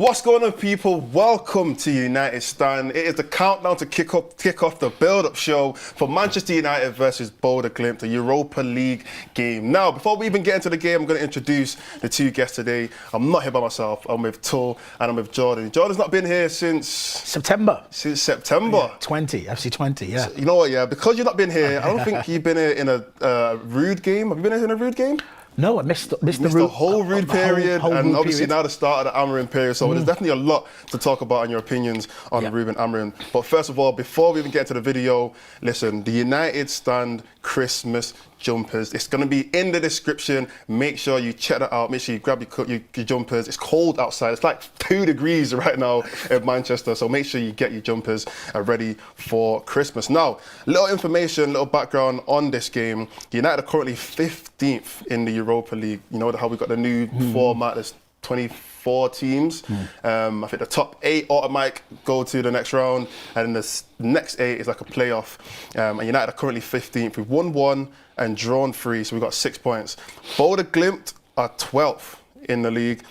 What's going on, people? Welcome to United Stand. It is the countdown to kick off the build-up show for Manchester United versus Bodø Glimt, the Europa League game. Now, before we even get into the game, I'm going to introduce the two guests today. I'm not here by myself. I'm with Tull and I'm with Jordan. Jordan's not been here since September. Yeah, 20, FC 20, yeah. So, you know what, yeah, because you've not been here, I don't think you've been here in a rude game. Have you been here in a rude game? No, I missed the whole rude period, whole and rude obviously period. now the start of the Amorim period, so there's definitely a lot to talk about and your opinions on Ruben Amorim. But first of all, before we even get into the video, listen, the United Stand Christmas jumpers, it's going to be in the description. Make sure you check that out. Make sure you grab your jumpers. It's cold outside. It's like 2 degrees right now in Manchester, so make sure you get your jumpers ready for Christmas. Now, little information, little background on this game. United are currently 15th in the Europa League. You know how we got the new format. There's 24 teams. I think the top 8 automatic go to the next round, and the next 8 is like a playoff. And United are currently 15th. We've won 1 and drawn 3, so we've got 6 points. Bodø Glimt are 12th in the league.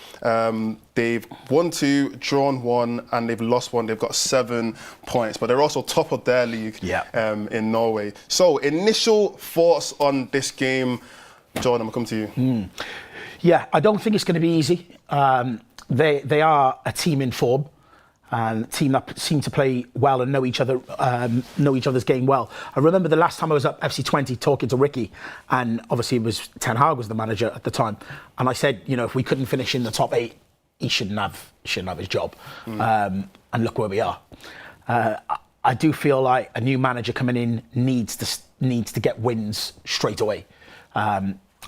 They've won 2, drawn 1, and they've lost 1. They've got 7 points, but they're also top of their league in Norway. So, initial thoughts on this game. Jordan, I'm going to come to you. Yeah, I don't think it's going to be easy. They are a team in form, and a team that seem to play well and know each other's game well. I remember the last time I was at FC 20 talking to Ricky, and obviously it was Ten Hag was the manager at the time, and I said, you know, if we couldn't finish in the top 8, he shouldn't have his job. And look where we are. I do feel like a new manager coming in needs to get wins straight away.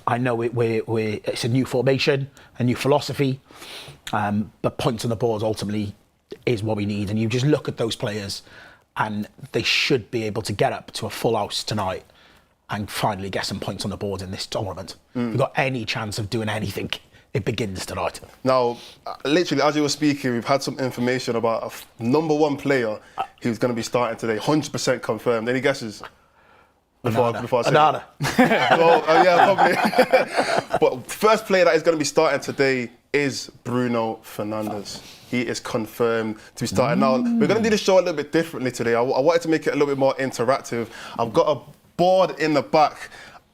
I know it's a new formation, a new philosophy, but points on the board ultimately is what we need. And you just look at those players, and they should be able to get up to a full house tonight and finally get some points on the board in this tournament. If we've got any chance of doing anything, it begins tonight. Now, literally, as you were speaking, we've had some information about a number 1 player who's going to be starting today, 100% confirmed. Any guesses? Before I say Anada. Yeah, probably. But first player that is going to be starting today is Bruno Fernandes. He is confirmed to be starting. Now, we're going to do the show a little bit differently today. I wanted to make it a little bit more interactive. I've got a board in the back.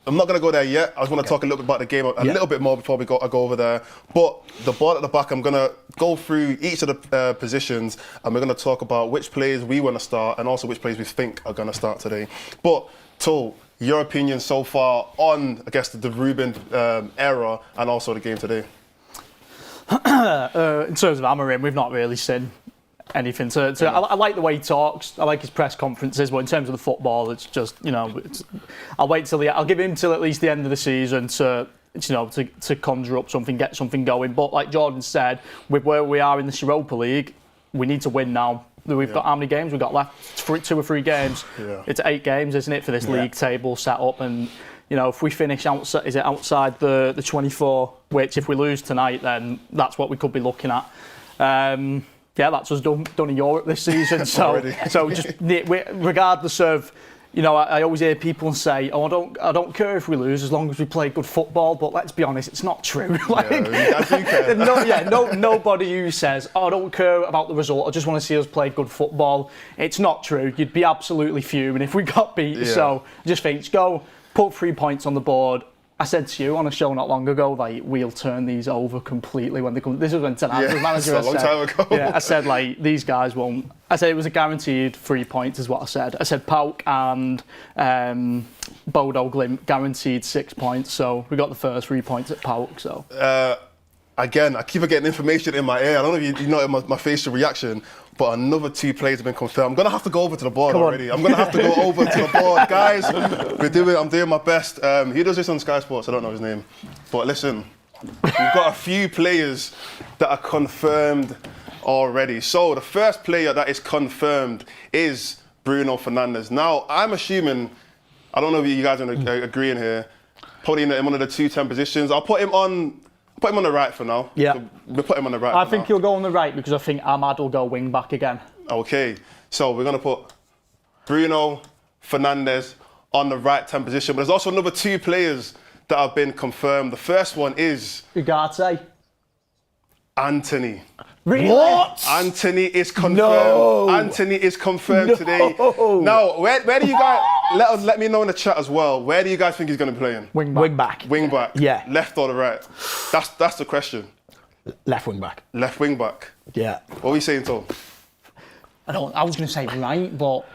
I'm not going to go there yet. I just want to talk a little bit about the game a little bit more before I go over there. But the board at the back, I'm going to go through each of the positions, and we're going to talk about which players we want to start and also which players we think are going to start today. But Tull, your opinion so far on, I guess, the Ruben era and also the game today? In terms of Amorim, we've not really seen anything. I like the way he talks. I like his press conferences. But in terms of the football, it's just, you know, I'll give him till at least the end of the season to conjure up something, get something going. But like Jordan said, with where we are in this Europa League, we need to win now. We've got how many games we've got left? 2 or 3 games. It's 8 games, isn't it, for this league table set up? And you know, if we finish outside the 24, which if we lose tonight, then that's what we could be looking at. That's us done in Europe this season. So just regardless of, you know, I always hear people say, "Oh, I don't care if we lose as long as we play good football." But let's be honest, it's not true. I do care. Nobody who says, "Oh, I don't care about the result. I just want to see us play good football." It's not true. You'd be absolutely fuming if we got beat. Yeah. So I just think, go put 3 points on the board. I said to you on a show not long ago, like, we'll turn these over completely when they come. This was when Ten Hag was manager. A long time ago. Yeah, I said, like, these guys won't. I said it was a guaranteed 3 points, is what I said. I said Pauk and Bodø Glimt guaranteed 6 points. So we got the first 3 points at Pauk. So again, I keep getting information in my ear. I don't know if you know my facial reaction, but another 2 players have been confirmed. I'm going to have to go over to the board already. I'm going to have to go over to the board. Guys, I'm doing my best. He does this on Sky Sports. I don't know his name. But listen, we've got a few players that are confirmed already. So the first player that is confirmed is Bruno Fernandes. Now, I'm assuming, I don't know if you guys are agreeing here, probably in one of the 2-10 positions. I'll put him on the right for now. Yeah. We'll put him on the right. I think he'll go on the right because I think Ahmad will go wing back again. Okay, so we're going to put Bruno Fernandes on the right 10 position. But there's also another 2 players that have been confirmed. The first one is Ugarte. Anthony. Really? What? Anthony is confirmed. No. Anthony is confirmed today. Now, where do you guys, let me know in the chat as well, where do you guys think he's going to be playing? Wing back. Wing back. Yeah. Left or the right? That's the question. Left wing back. Left wing back. Yeah. What are we saying, Tom? I was going to say right, but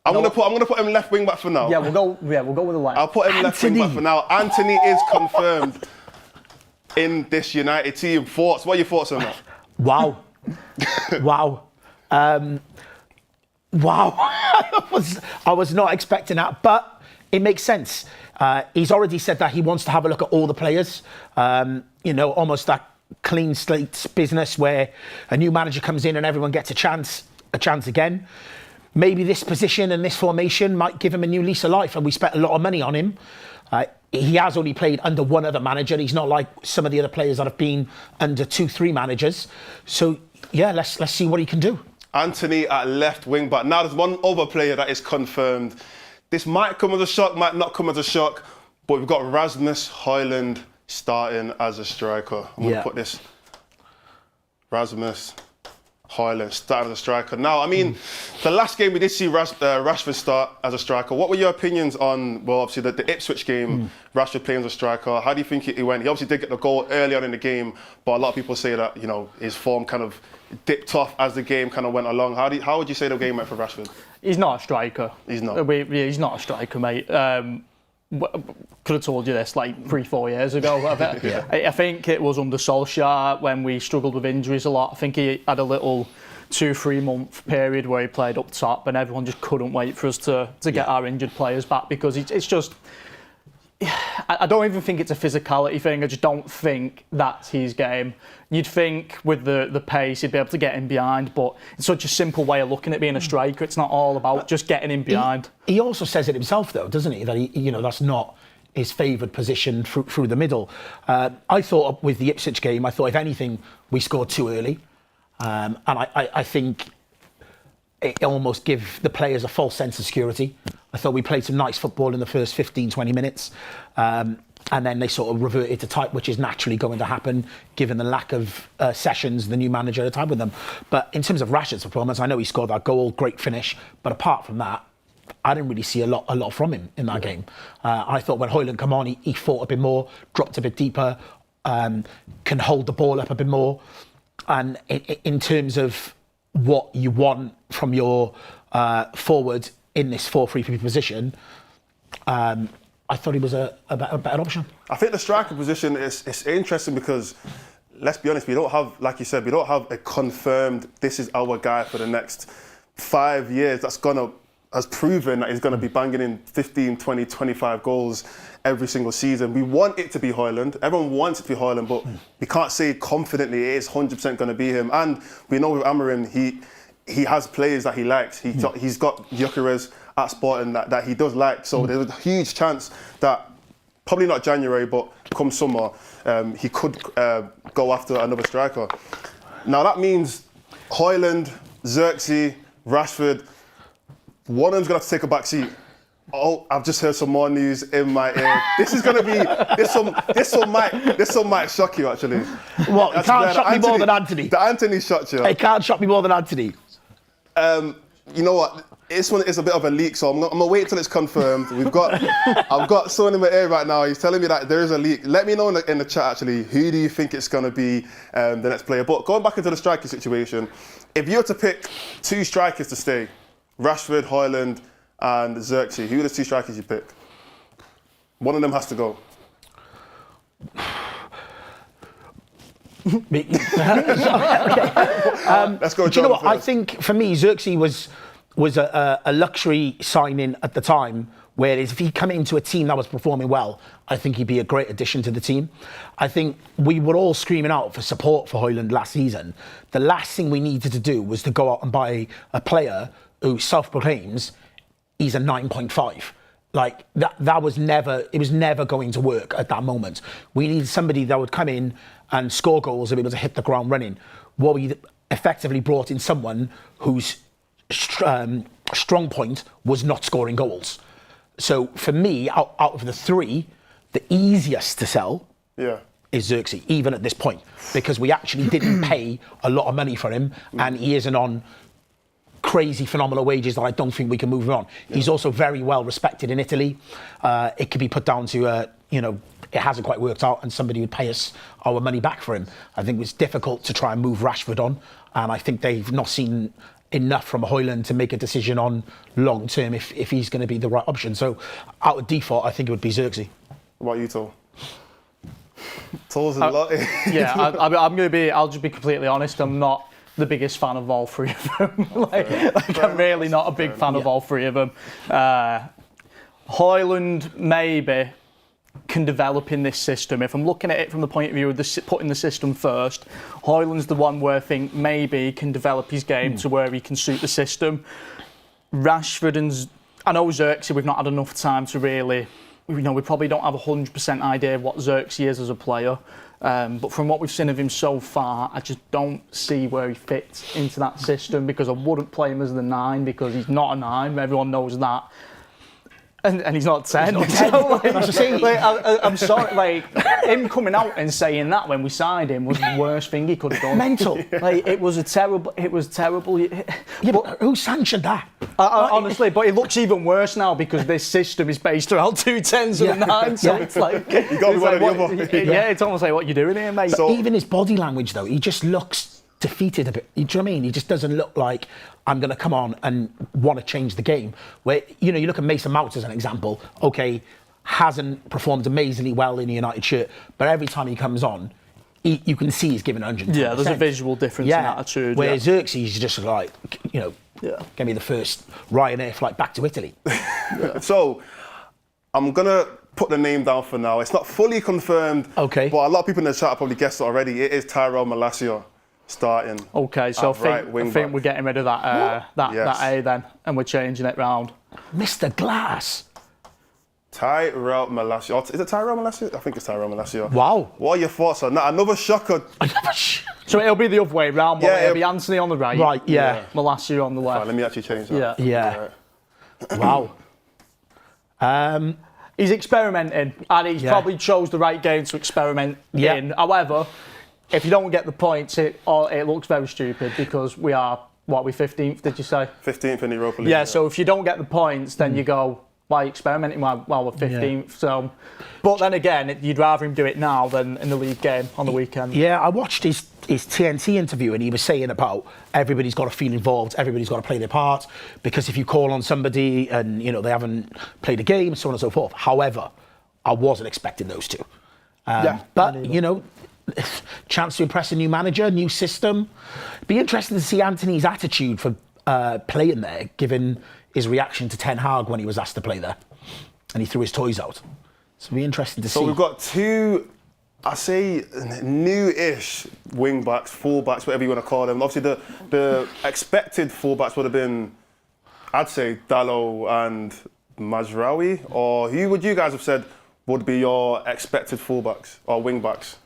I'm gonna put him left wing back for now. yeah, we'll go with the left. I'll put him left wing back for now. Anthony is confirmed in this United team. Thoughts? What are your thoughts on that? Wow. Wow. Wow. I was not expecting that, but it makes sense. He's already said that he wants to have a look at all the players. Almost that clean slate business where a new manager comes in and everyone gets a chance again. Maybe this position and this formation might give him a new lease of life, and we spent a lot of money on him. He has only played under one other manager. He's not like some of the other players that have been under 2-3 managers. So yeah, let's see what he can do. Anthony at left wing back. Now there's one other player that is confirmed. This might come as a shock, might not come as a shock, but we've got Rasmus Højlund starting as a striker. I'm going to put this. Rasmus Højlund starting as a striker. Now, I mean, the last game we did see Rashford start as a striker. What were your opinions on, well, obviously the Ipswich game, Rashford playing as a striker? How do you think he went? He obviously did get the goal early on in the game, but a lot of people say that, his form kind of dipped off as the game kind of went along. How would you say the game went for Rashford? He's not a striker. He's not. He's not a striker, mate. Could have told you this like 3-4 years ago. I think it was under Solskjaer when we struggled with injuries a lot. I think he had a little 2-3 month period where he played up top, and everyone just couldn't wait for us to get our injured players back, because it's just. I don't even think it's a physicality thing. I just don't think that's his game. You'd think with the pace he'd be able to get in behind, but it's such a simple way of looking at being a striker. It's not all about just getting in behind. He also says it himself, though, doesn't he? That that's not his favoured position through the middle. I thought with the Ipswich game, I thought if anything we scored too early, and I think it almost give the players a false sense of security. I thought we played some nice football in the first 15-20 minutes, and then they sort of reverted to type, which is naturally going to happen given the lack of sessions the new manager had with them. But in terms of Rashford's performance, I know he scored that goal, great finish, but apart from that, I didn't really see a lot from him in that game. I thought when Højlund came on, he fought a bit more, dropped a bit deeper, can hold the ball up a bit more, and in terms of what you want from your forward in this 4-3-3 position, I thought he was a better option. I think the striker position is interesting because, let's be honest, we don't have, like you said, we don't have a confirmed, this is our guy for the next 5 years has proven that he's going to be banging in 15, 20, 25 goals every single season. We want it to be Højlund. Everyone wants it to be Højlund, but we can't say confidently it is 100% going to be him. And we know with Amorim, he has players that he likes. He's got Gyökeres at Sporting that he does like. So there's a huge chance that, probably not January, but come summer, he could go after another striker. Now that means Højlund, Xerxes, Rashford, one of them's going to have to take a back seat. Oh, I've just heard some more news in my ear. This is going to be, this one might shock you actually. What, it can't shock me more than Anthony? The Anthony shocked you. It can't shock me more than Anthony. You know what? This one is a bit of a leak, so I'm gonna wait till it's confirmed. I've got someone in my ear right now. He's telling me that there is a leak. Let me know in the chat actually. Who do you think it's gonna be the next player? But going back into the striker situation, if you were to pick 2 strikers to stay, Rashford, Højlund, and Xerxes, who are the 2 strikers you pick? One of them has to go. Let's go. Do you know what? I think for me, Xerxes was a luxury signing at the time. Whereas if he come into a team that was performing well, I think he'd be a great addition to the team. I think we were all screaming out for support for Højlund last season. The last thing we needed to do was to go out and buy a player who self-proclaims he's a 9.5. Like that was never going to work at that moment. We needed somebody that would come in and score goals and be able to hit the ground running. Well, we effectively brought in someone whose strong point was not scoring goals. So for me, out of the 3, the easiest to sell is Xerxes, even at this point, because we actually didn't pay a lot of money for him, and he isn't on crazy phenomenal wages that I don't think we can move him on. He's also very well respected in Italy. It could be put down to it hasn't quite worked out and somebody would pay us our money back for him. I think it's difficult to try and move Rashford on, and I think they've not seen enough from Højlund to make a decision on long term if he's going to be the right option. So out of default, I think it would be Xerxes. What about you, Tol? Tol's a lot. Yeah, I'll just be completely honest. I'm not the biggest fan of all three of them. I'm really not a big fan of all three of them. Højlund maybe can develop in this system. If I'm looking at it from the point of view of putting the system first, Højlund's the one where I think maybe he can develop his game to where he can suit the system. Rashford and I know Xerxes, we've not had enough time to really, we probably don't have 100% idea of what Xerxes is as a player. But from what we've seen of him so far, I just don't see where he fits into that system, because I wouldn't play him as the 9 because he's not a 9. Everyone knows that. And he's not 10. So, I'm sorry, him coming out and saying that when we signed him was the worst thing he could have done. Mental. It was terrible. Yeah, but who sanctioned that? Honestly, but it looks even worse now because this system is based around 2 10s and a 9. So it's like you got to be one of the other. Yeah, it's almost like what you're doing here, mate. So, even his body language, though, he just looks defeated a bit. Do you know what I mean? He just doesn't look like I'm going to come on and want to change the game. Where, you look at Mason Mount as an example. Okay, hasn't performed amazingly well in a United shirt, but every time he comes on, you can see he's giving 100%. Yeah, there's a visual difference in attitude. Where Xerxes is just like, give me the first Ryanair flight back to Italy. So, I'm going to put the name down for now. It's not fully confirmed, okay, but a lot of people in the chat probably guessed it already. It is Tyrell Malacia starting. Okay, so I think we're getting rid of that A then, and we're changing it round. Mr. Glass. Tyrell Malacia. Is it Tyrell Malacia? I think it's Tyrell Malacia. Wow. What are your thoughts on that? Another shocker. So it'll be the other way round. It'll be Anthony on the right. Right, yeah. Malacia on the left. Right, let me actually change that. Yeah. Wow. He's experimenting, and he's probably chose the right game to experiment in. However, if you don't get the points, it looks very stupid because we are, we're 15th, did you say? 15th in the Europa League. Yeah, so if you don't get the points, then you go, why are you experimenting while we're 15th? Yeah. So, but then again, you'd rather him do it now than in the league game on the weekend. Yeah, I watched his TNT interview and he was saying about everybody's got to feel involved, everybody's got to play their part, because if you call on somebody and, they haven't played a game, so on and so forth. However, I wasn't expecting those two. But, chance to impress a new manager, new system. Be interesting to see Anthony's attitude for playing there, given his reaction to Ten Hag when he was asked to play there, and he threw his toys out. So it'll be interesting to see. So we've got two, I say, new-ish wing-backs, full-backs, whatever you want to call them. Obviously, the expected full-backs would have been, I'd say, Dalot and Mazraoui, or who would you guys have said would be your expected full-backs or wing-backs?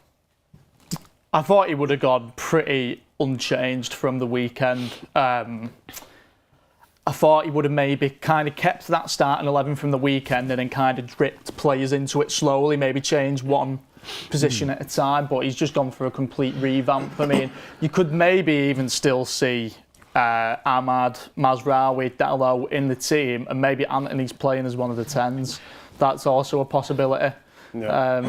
I thought he would have gone pretty unchanged from the weekend. I thought he would have maybe kind of kept that starting 11 from the weekend and then kind of dripped players into it slowly, maybe change one position at a time, but he's just gone for a complete revamp. I mean, you could maybe even still see Ahmad, Mazraoui, Dalot in the team, and maybe Anthony's playing as one of the 10s. That's also a possibility. Yeah.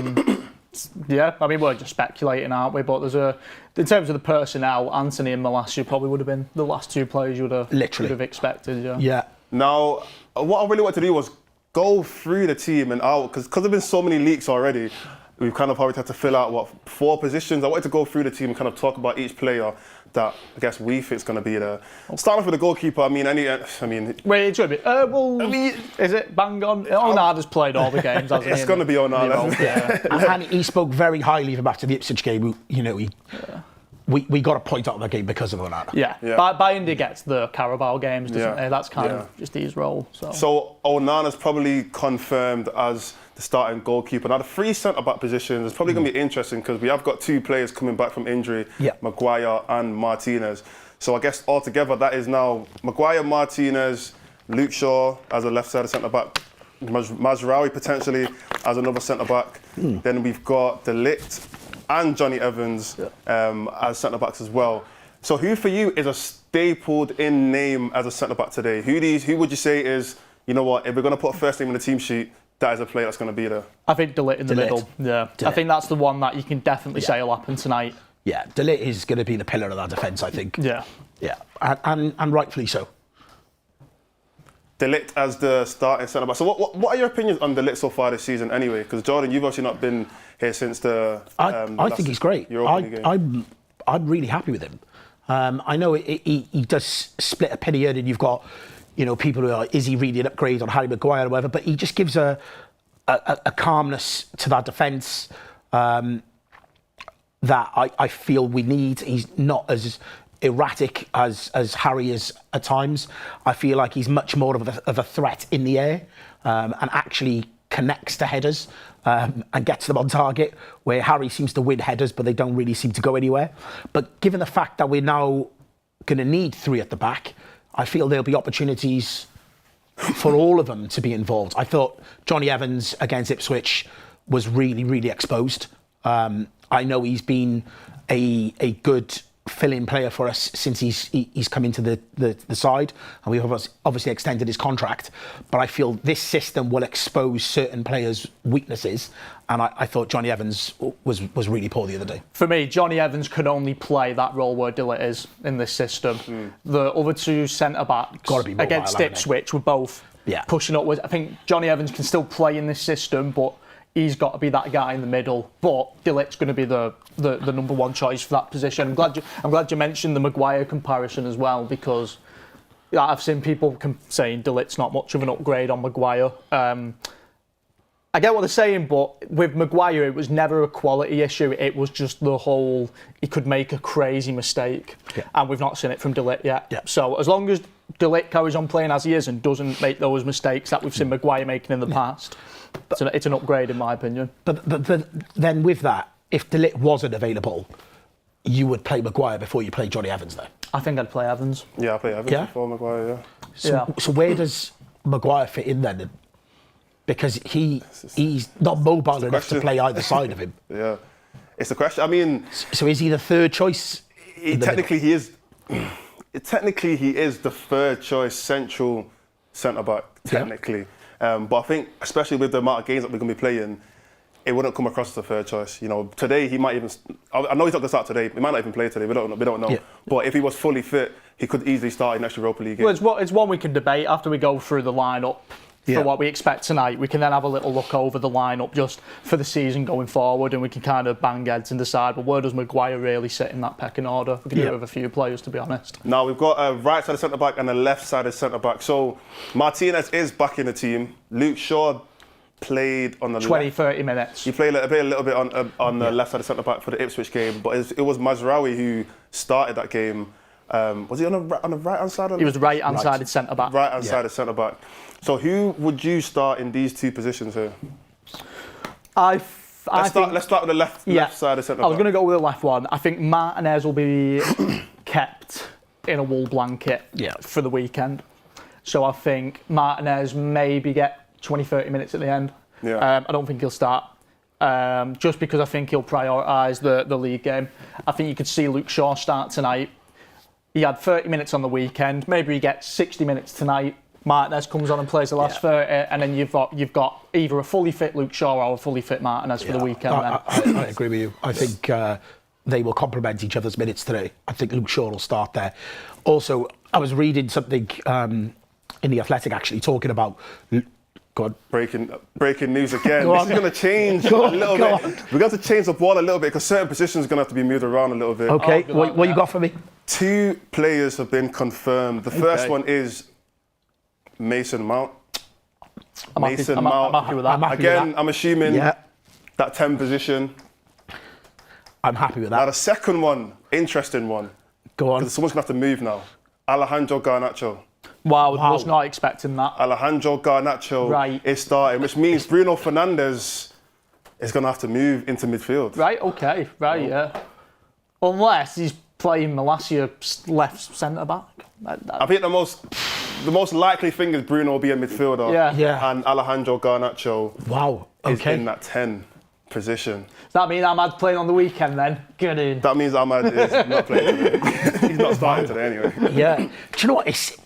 I mean, we're just speculating, aren't we? But in terms of the personnel, Anthony and Malacia probably would have been the last two players you would have expected. Yeah. Now, what I really wanted to do was go through the team and out, because there've been so many leaks already. We've kind of already had to fill out 4 positions. I wanted to go through the team and kind of talk about each player that I guess we think is going to be there. Starting off with the goalkeeper, Wait, it's a bit. Is it bang on? Onana's played all the games, hasn't he? It's going to be Onana. And he spoke very highly of him after the Ipswich game. We got a point out of that game because of Onana. Yeah. Bayindir gets the Carabao games, doesn't he? That's kind of just his role. So Onana's probably confirmed as the starting goalkeeper. Now, the 3 centre-back positions is probably going to be interesting because we have got 2 players coming back from injury, Maguire and Martinez. So I guess altogether that is now Maguire, Martinez, Luke Shaw as a left-sided centre-back, Mazraoui potentially as another centre-back. Then we've got De Ligt and Johnny Evans as centre-backs as well. So who for you is a stapled-in name as a centre-back today? Who would you say is, you know what, if we're going to put a first name in the team sheet, that is a player that's going to be there? I think De Ligt in the middle. Yeah, De Ligt. I think that's the one that you can definitely say will happen tonight. Yeah, De Ligt is going to be the pillar of that defence, I think. Yeah. Yeah, and rightfully so. De Ligt as the starting centre-back. So what are your opinions on De Ligt so far this season anyway? Because Jordan, you've obviously not been here since the I think he's great. Europa League game. I'm really happy with him. I know he does split opinion, and you've got, you know, people who are, is he really an upgrade on Harry Maguire or whatever, but he just gives a calmness to that defence that I feel we need. He's not as erratic as Harry is at times. I feel like he's much more of a threat in the air and actually connects to headers and gets them on target, where Harry seems to win headers, but they don't really seem to go anywhere. But given the fact that we're now going to need three at the back, I feel there'll be opportunities for all of them to be involved. I thought Johnny Evans against Ipswich was really, really exposed. I know he's been a good fill-in player for us since he's come into the side, and we've obviously extended his contract. But I feel this system will expose certain players' weaknesses, and I thought Johnny Evans was really poor the other day. For me, Johnny Evans can only play that role where De Ligt is in this system. The other two centre-backs against Ipswich were both pushing upwards. I think Johnny Evans can still play in this system, but he's got to be that guy in the middle. But De Ligt's going to be the number one choice for that position. I'm glad you mentioned the Maguire comparison as well, because I've seen people saying De Ligt's not much of an upgrade on Maguire. I get what they're saying, but with Maguire, it was never a quality issue. It was just the whole, he could make a crazy mistake. And we've not seen it from De Ligt yet. So as long as De Ligt carries on playing as he is and doesn't make those mistakes that we've seen Maguire making in the past, it's an upgrade in my opinion. But then with that, if De Ligt wasn't available, you would play Maguire before you play Johnny Evans there? I think I'd play Evans. Yeah, I'll play Evans before Maguire, So where does Maguire fit in then? Because he's not mobile enough to play either side of him. Yeah, it's a question. I mean, so is he the third choice? Technically, he is. Technically, he is the third choice central centre back. Technically, but I think, especially with the amount of games that we're going to be playing, it wouldn't come across as a third choice. You know, today he might even. I know he's not going to start today. He might not even play today. We don't know. Yeah. But if he was fully fit, he could easily start in next Europa League game. Well, it's one we can debate after we go through the lineup. For what we expect tonight, we can then have a little look over the lineup just for the season going forward, and we can kind of bang heads and decide, well, where does Maguire really sit in that pecking order? We can do it with a few players, to be honest. Now, we've got a right-sided centre-back and a left-sided centre-back. So, Martinez is back in the team. Luke Shaw played on the 20-30 minutes. He played a little bit on the left-sided centre-back for the Ipswich game, but it was Mazraoui who started that game. Was he on the right-hand side? He was right-hand-sided centre-back. Right-hand-sided centre-back. So who would you start in these two positions here? Let's start with the left-sided centre-back. I was going to go with the left one. I think Martinez will be kept in a wool blanket for the weekend. So I think Martinez maybe get 20-30 minutes at the end. I don't think he'll start. Just because I think he'll prioritise the league game. I think you could see Luke Shaw start tonight. He had 30 minutes on the weekend. Maybe he gets 60 minutes tonight. Martinez comes on and plays the last 30, and then you've got either a fully fit Luke Shaw or a fully fit Martinez for the weekend. I agree with you. I think they will complement each other's minutes today. I think Luke Shaw will start there. Also, I was reading something in The Athletic actually talking about. Go on. Breaking news again. This is going to change a little bit. We're going to change the ball a little bit because certain positions are going to have to be moved around a little bit. Okay, what you got for me? 2 players have been confirmed. The first one is Mason Mount. I'm happy with that. Again, I'm assuming that 10 position. I'm happy with that. Now the second one, interesting one. Go on. Because someone's going to have to move now. Alejandro Garnacho. Wow, was not expecting that. Alejandro Garnacho is starting, which means Bruno Fernandes is going to have to move into midfield. Right, okay, yeah. Unless he's playing Malacia left centre-back. I think the most likely thing is Bruno will be a midfielder. And Alejandro Garnacho is in that 10. position. Does that mean Ahmad's playing on the weekend then? Get in. That means Ahmad is not playing today. He's not starting today anyway. Yeah. Do you know what? It's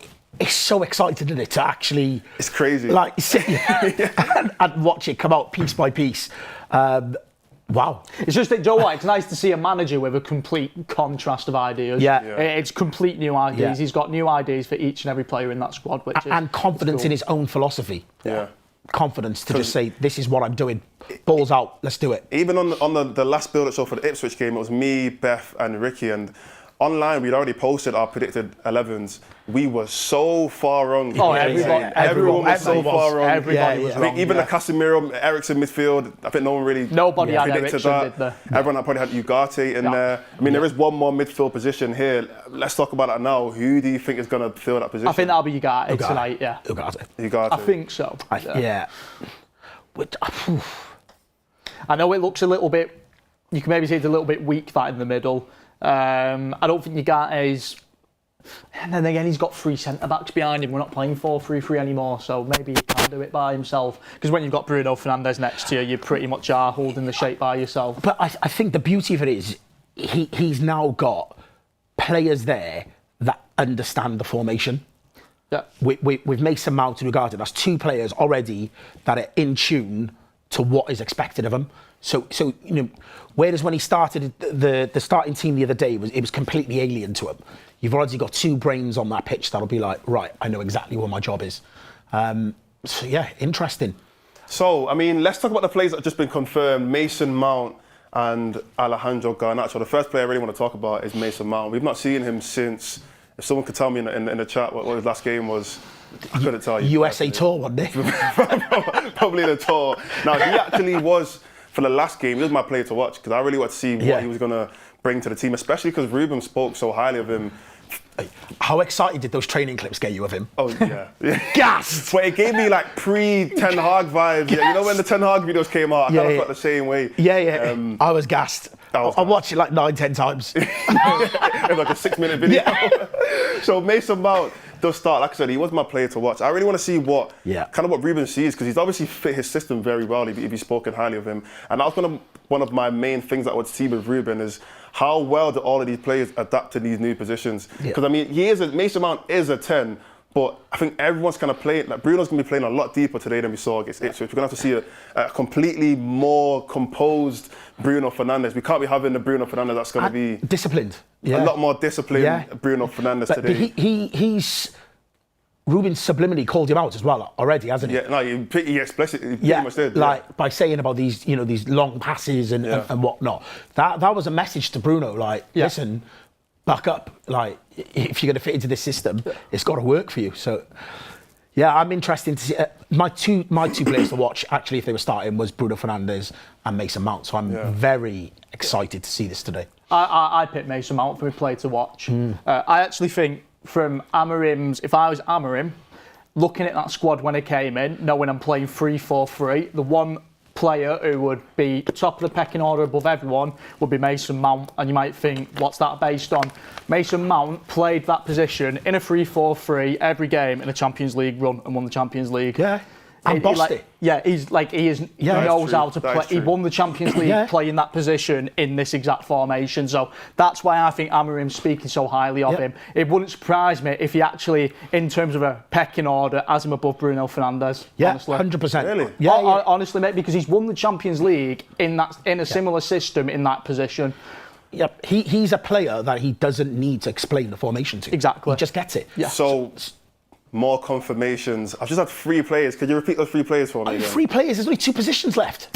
so exciting, isn't it, to actually... It's crazy. Like, sit and watch it come out piece by piece. Wow. It's just that, you know what? It's nice to see a manager with a complete contrast of ideas. Yeah. It's complete new ideas. Yeah. He's got new ideas for each and every player in that squad. Which is, and confidence cool. in his own philosophy. Yeah. Confidence to just say, this is what I'm doing. Balls out, let's do it. Even on the last build-up show for the Ipswich game, it was me, Beth and Ricky, and online we'd already posted our predicted 11s. We were so far wrong. Oh, everyone was so far wrong. Everybody was I think wrong. even the Casemiro, Eriksen midfield, I think no one really Nobody had predicted Eriksen, that. did they? Everyone probably had Ugarte in there. I mean, there is one more midfield position here. Let's talk about that now. Who do you think is going to fill that position? I think that'll be Ugarte tonight, yeah. Ugarte. I think so. Yeah. I know it looks a little bit, you can maybe say it's a little bit weak, that in the middle. I don't think Ugarte is... And then again, he's got 3 centre-backs behind him. We're not playing 4-3-3 anymore, so maybe he can do it by himself. Because when you've got Bruno Fernandes next to you, you pretty much are holding the shape by yourself. But I think the beauty of it is he's now got players there that understand the formation. Yeah. With Mason Mount and Ugarte, that's 2 players already that are in tune to what is expected of them. So you know, whereas when he started the starting team the other day, it was completely alien to him. You've already got 2 brains on that pitch that'll be like, right, I know exactly what my job is. So yeah, interesting. So, I mean, let's talk about the players that have just been confirmed. Mason Mount and Alejandro Garnacho. The first player I really want to talk about is Mason Mount. We've not seen him since, if someone could tell me in the chat what his last game was, I couldn't tell you. USA tour one day. Probably the tour. Now, he actually was, for the last game, he was my player to watch because I really wanted to see what he was going to bring to the team, especially because Ruben spoke so highly of him. How excited did those training clips get you of him? Oh, yeah. Gassed! But it gave me like pre-Ten Hag vibes. Yeah, you know when the Ten Hag videos came out, I kind of felt the same way. Yeah. I was gassed. I watched it like 9-10 times. It was like a 6-minute video. Yeah. So Mason Mount does start. Like I said, he was my player to watch. I really want to see what Ruben sees, because he's obviously fit his system very well if he's spoken highly of him. And that was one of my main things that I would see with Ruben is how well do all of these players adapt to these new positions. Because I mean, Mason Mount is a 10, but I think everyone's kind of playing, like Bruno's going to be playing a lot deeper today than we saw against Ipswich. We're going to have to see a completely more composed Bruno Fernandes. We can't be having the Bruno Fernandes that's going to be... Disciplined. A lot more disciplined Bruno Fernandes today. He's... Ruben subliminally called him out as well already, hasn't he? Yeah, no, he pretty much did. Like by saying about these, these long passes and whatnot. That was a message to Bruno, like, listen, back up. Like, if you're going to fit into this system, it's got to work for you. So, yeah, I'm interested to see. My two players to watch, actually, if they were starting, was Bruno Fernandes and Mason Mount. So I'm very excited to see this today. I picked Mason Mount for a player to watch. I actually think from Amorim's, if I was Amorim, looking at that squad when it came in, knowing I'm playing 3-4-3, the one player who would be top of the pecking order above everyone would be Mason Mount. And you might think, what's that based on? Mason Mount played that position in a 3-4-3 every game in a Champions League run and won the Champions League. Yeah. And bossed it. Yeah, he knows how to play. He won the Champions League playing that position in this exact formation. So that's why I think Amorim's speaking so highly of him. It wouldn't surprise me if he actually, in terms of a pecking order, has him above Bruno Fernandes. Yeah, honestly. 100%. Really? Yeah, honestly, mate, because he's won the Champions League in a similar system in that position. Yep, he's a player that he doesn't need to explain the formation to. Exactly. He just gets it. Yeah. So, more confirmations. I've just had 3 players. Could you repeat those 3 players for me again? 3 players, there's only 2 positions left.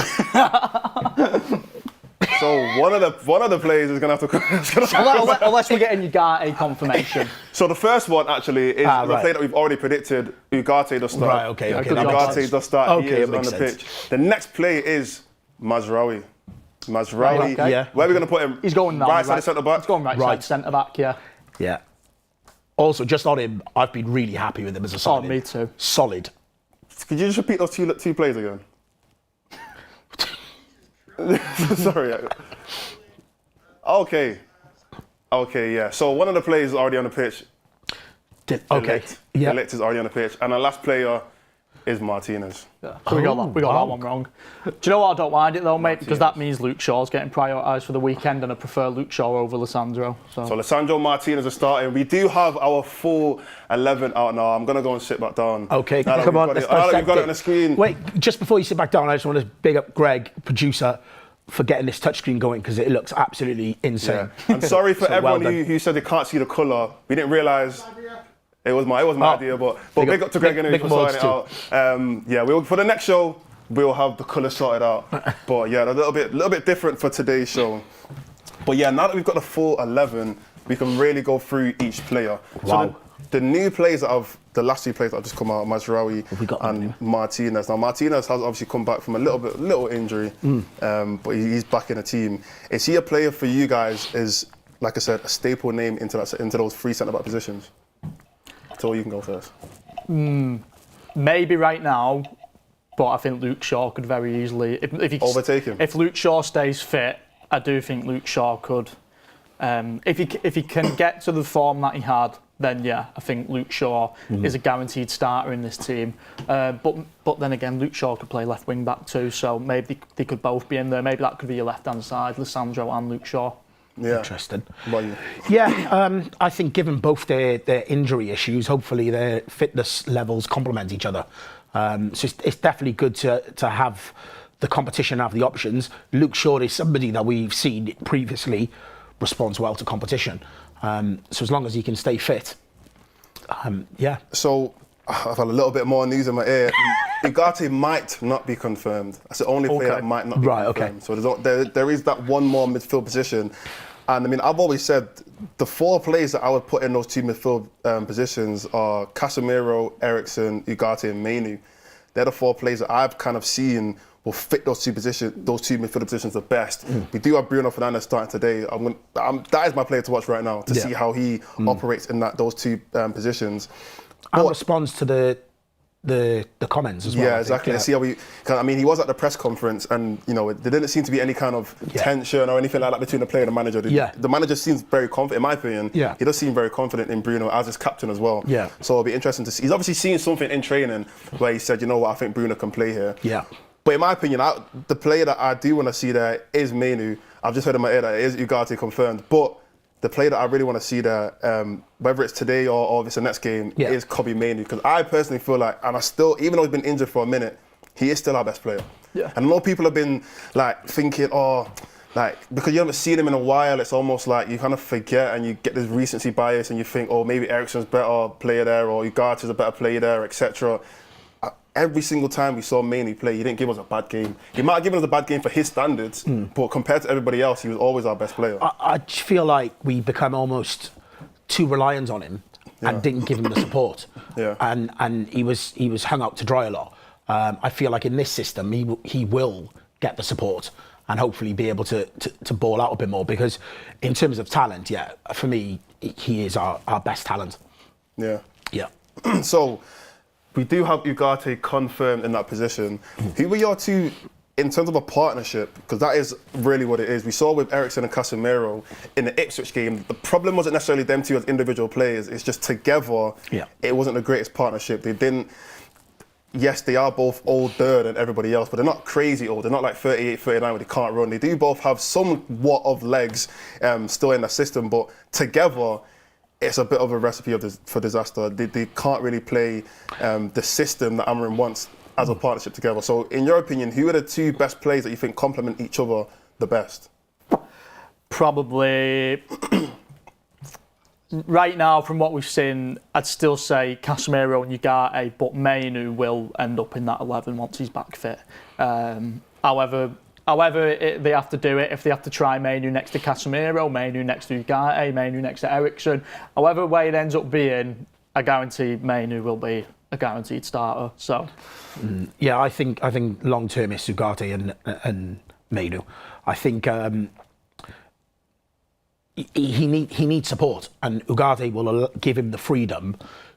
So one of the players is going to have to... Unless we're getting Ugarte confirmation. So the first one actually is the player that we've already predicted. Ugarte does start. Right, okay. Ugarte does start. Okay, he is it on makes the sense. pitch. The next player is Mazraoui. Right, okay. Where are we going to put him? He's going right side centre back. He's going right side centre back, yeah. Yeah. Also, just on him, I've been really happy with him as a signing. Oh, me too. Solid. Could you just repeat those two players again? Sorry. Okay, yeah. So one of the players is already on the pitch. Okay. De Ligt is already on the pitch. And the last player is Martinez. Yeah. So we got that one wrong. Do you know what? I don't mind it though, mate, because that means Luke Shaw's getting prioritised for the weekend, and I prefer Luke Shaw over Lissandro. So Lissandro Martinez is starting. We do have our full 11 out now. I'm going to go and sit back down. Okay, come on. We've got it on the screen. Wait, just before you sit back down, I just want to big up Greg, producer, for getting this touchscreen going, because it looks absolutely insane. Yeah. I'm sorry for everyone who said they can't see the colour. We didn't realise. It was my idea, but big up to Greg anyway for sorting it out. For the next show, we'll have the colour sorted out. But yeah, a little bit different for today's show. But yeah, now that we've got the full 11, we can really go through each player. Wow. So the new players the last two players that have just come out, Mazraoui and Martinez. Now Martinez has obviously come back from a little injury, but he's back in the team. Is he a player for you guys? Is, like I said, a staple name into those three centre-back positions? So you can go first. Maybe right now, but I think Luke Shaw could very easily overtake him. If Luke Shaw stays fit, I do think Luke Shaw could. If he can get to the form that he had, then yeah, I think Luke Shaw is a guaranteed starter in this team. But then again, Luke Shaw could play left wing back too, so maybe they could both be in there. Maybe that could be your left hand side, Lissandro and Luke Shaw. Yeah. Interesting. What about you? Yeah, I think given both their injury issues, hopefully their fitness levels complement each other. So it's definitely good to have the competition, have the options. Luke Shaw is somebody that we've seen previously responds well to competition. So as long as he can stay fit, yeah. So I've had a little bit more news in my ear. Ugarte might not be confirmed. That's the only player that might not be confirmed. So there is that one more midfield position. And I mean, I've always said the four players that I would put in those two midfield positions are Casemiro, Eriksen, Ugarte and Mainu. They're the four players that I've kind of seen will fit those two midfield positions the best. We do have Bruno Fernandes starting today. That is my player to watch right now, to see how he operates in those two positions. And responds to the comments as well. Yeah, exactly. See how he was at the press conference, and there didn't seem to be any kind of tension or anything like that between the player and the manager. The manager seems very confident, in my opinion. Yeah. He does seem very confident in Bruno as his captain as well. Yeah. So it'll be interesting to see. He's obviously seen something in training where he said, you know what, I think Bruno can play here. Yeah. But in my opinion, the player that I do want to see there is Mainu. I've just heard in my ear that it is Ugarte confirmed, but the player that I really want to see there, whether it's today or if it's the next game, is Kobbie Mainu. Because I personally feel like, and even though he's been injured for a minute, he is still our best player. Yeah. And a lot of people have been thinking, because you haven't seen him in a while, it's almost like you kind of forget and you get this recency bias and you think, maybe Eriksen's a better player there or Ugarte's a better player there, etc. Every single time we saw Mainu play, he didn't give us a bad game. He might have given us a bad game for his standards, but compared to everybody else, he was always our best player. I feel like we become almost too reliant on him and didn't give him the support. Yeah. And he was hung out to dry a lot. I feel like in this system, he will get the support and hopefully be able to ball out a bit more, because in terms of talent, for me, he is our best talent. Yeah. Yeah. So we do have Ugarte confirmed in that position. Who were your two, in terms of a partnership, because that is really what it is. We saw with Eriksen and Casemiro in the Ipswich game, the problem wasn't necessarily them two as individual players, it's just together, it wasn't the greatest partnership. They didn't, yes, they are both older than everybody else, but they're not crazy old. They're not like 38, 39 where they can't run. They do both have somewhat of legs still in the system, but together, it's a bit of a recipe for disaster. They can't really play the system that Amorim wants as a partnership together. So in your opinion, who are the two best players that you think complement each other the best? Probably, right now from what we've seen, I'd still say Casemiro and Ugarte, but Mainu will end up in that 11 once he's back fit. However, they have to do it. If they have to try Mainu next to Casemiro, Mainu next to Ugarte, Mainu next to Eriksen, however way it ends up being, I guarantee Mainu will be a guaranteed starter. So, yeah, I think long term it's Ugarte and Mainu. I think he needs support, and Ugarte will give him the freedom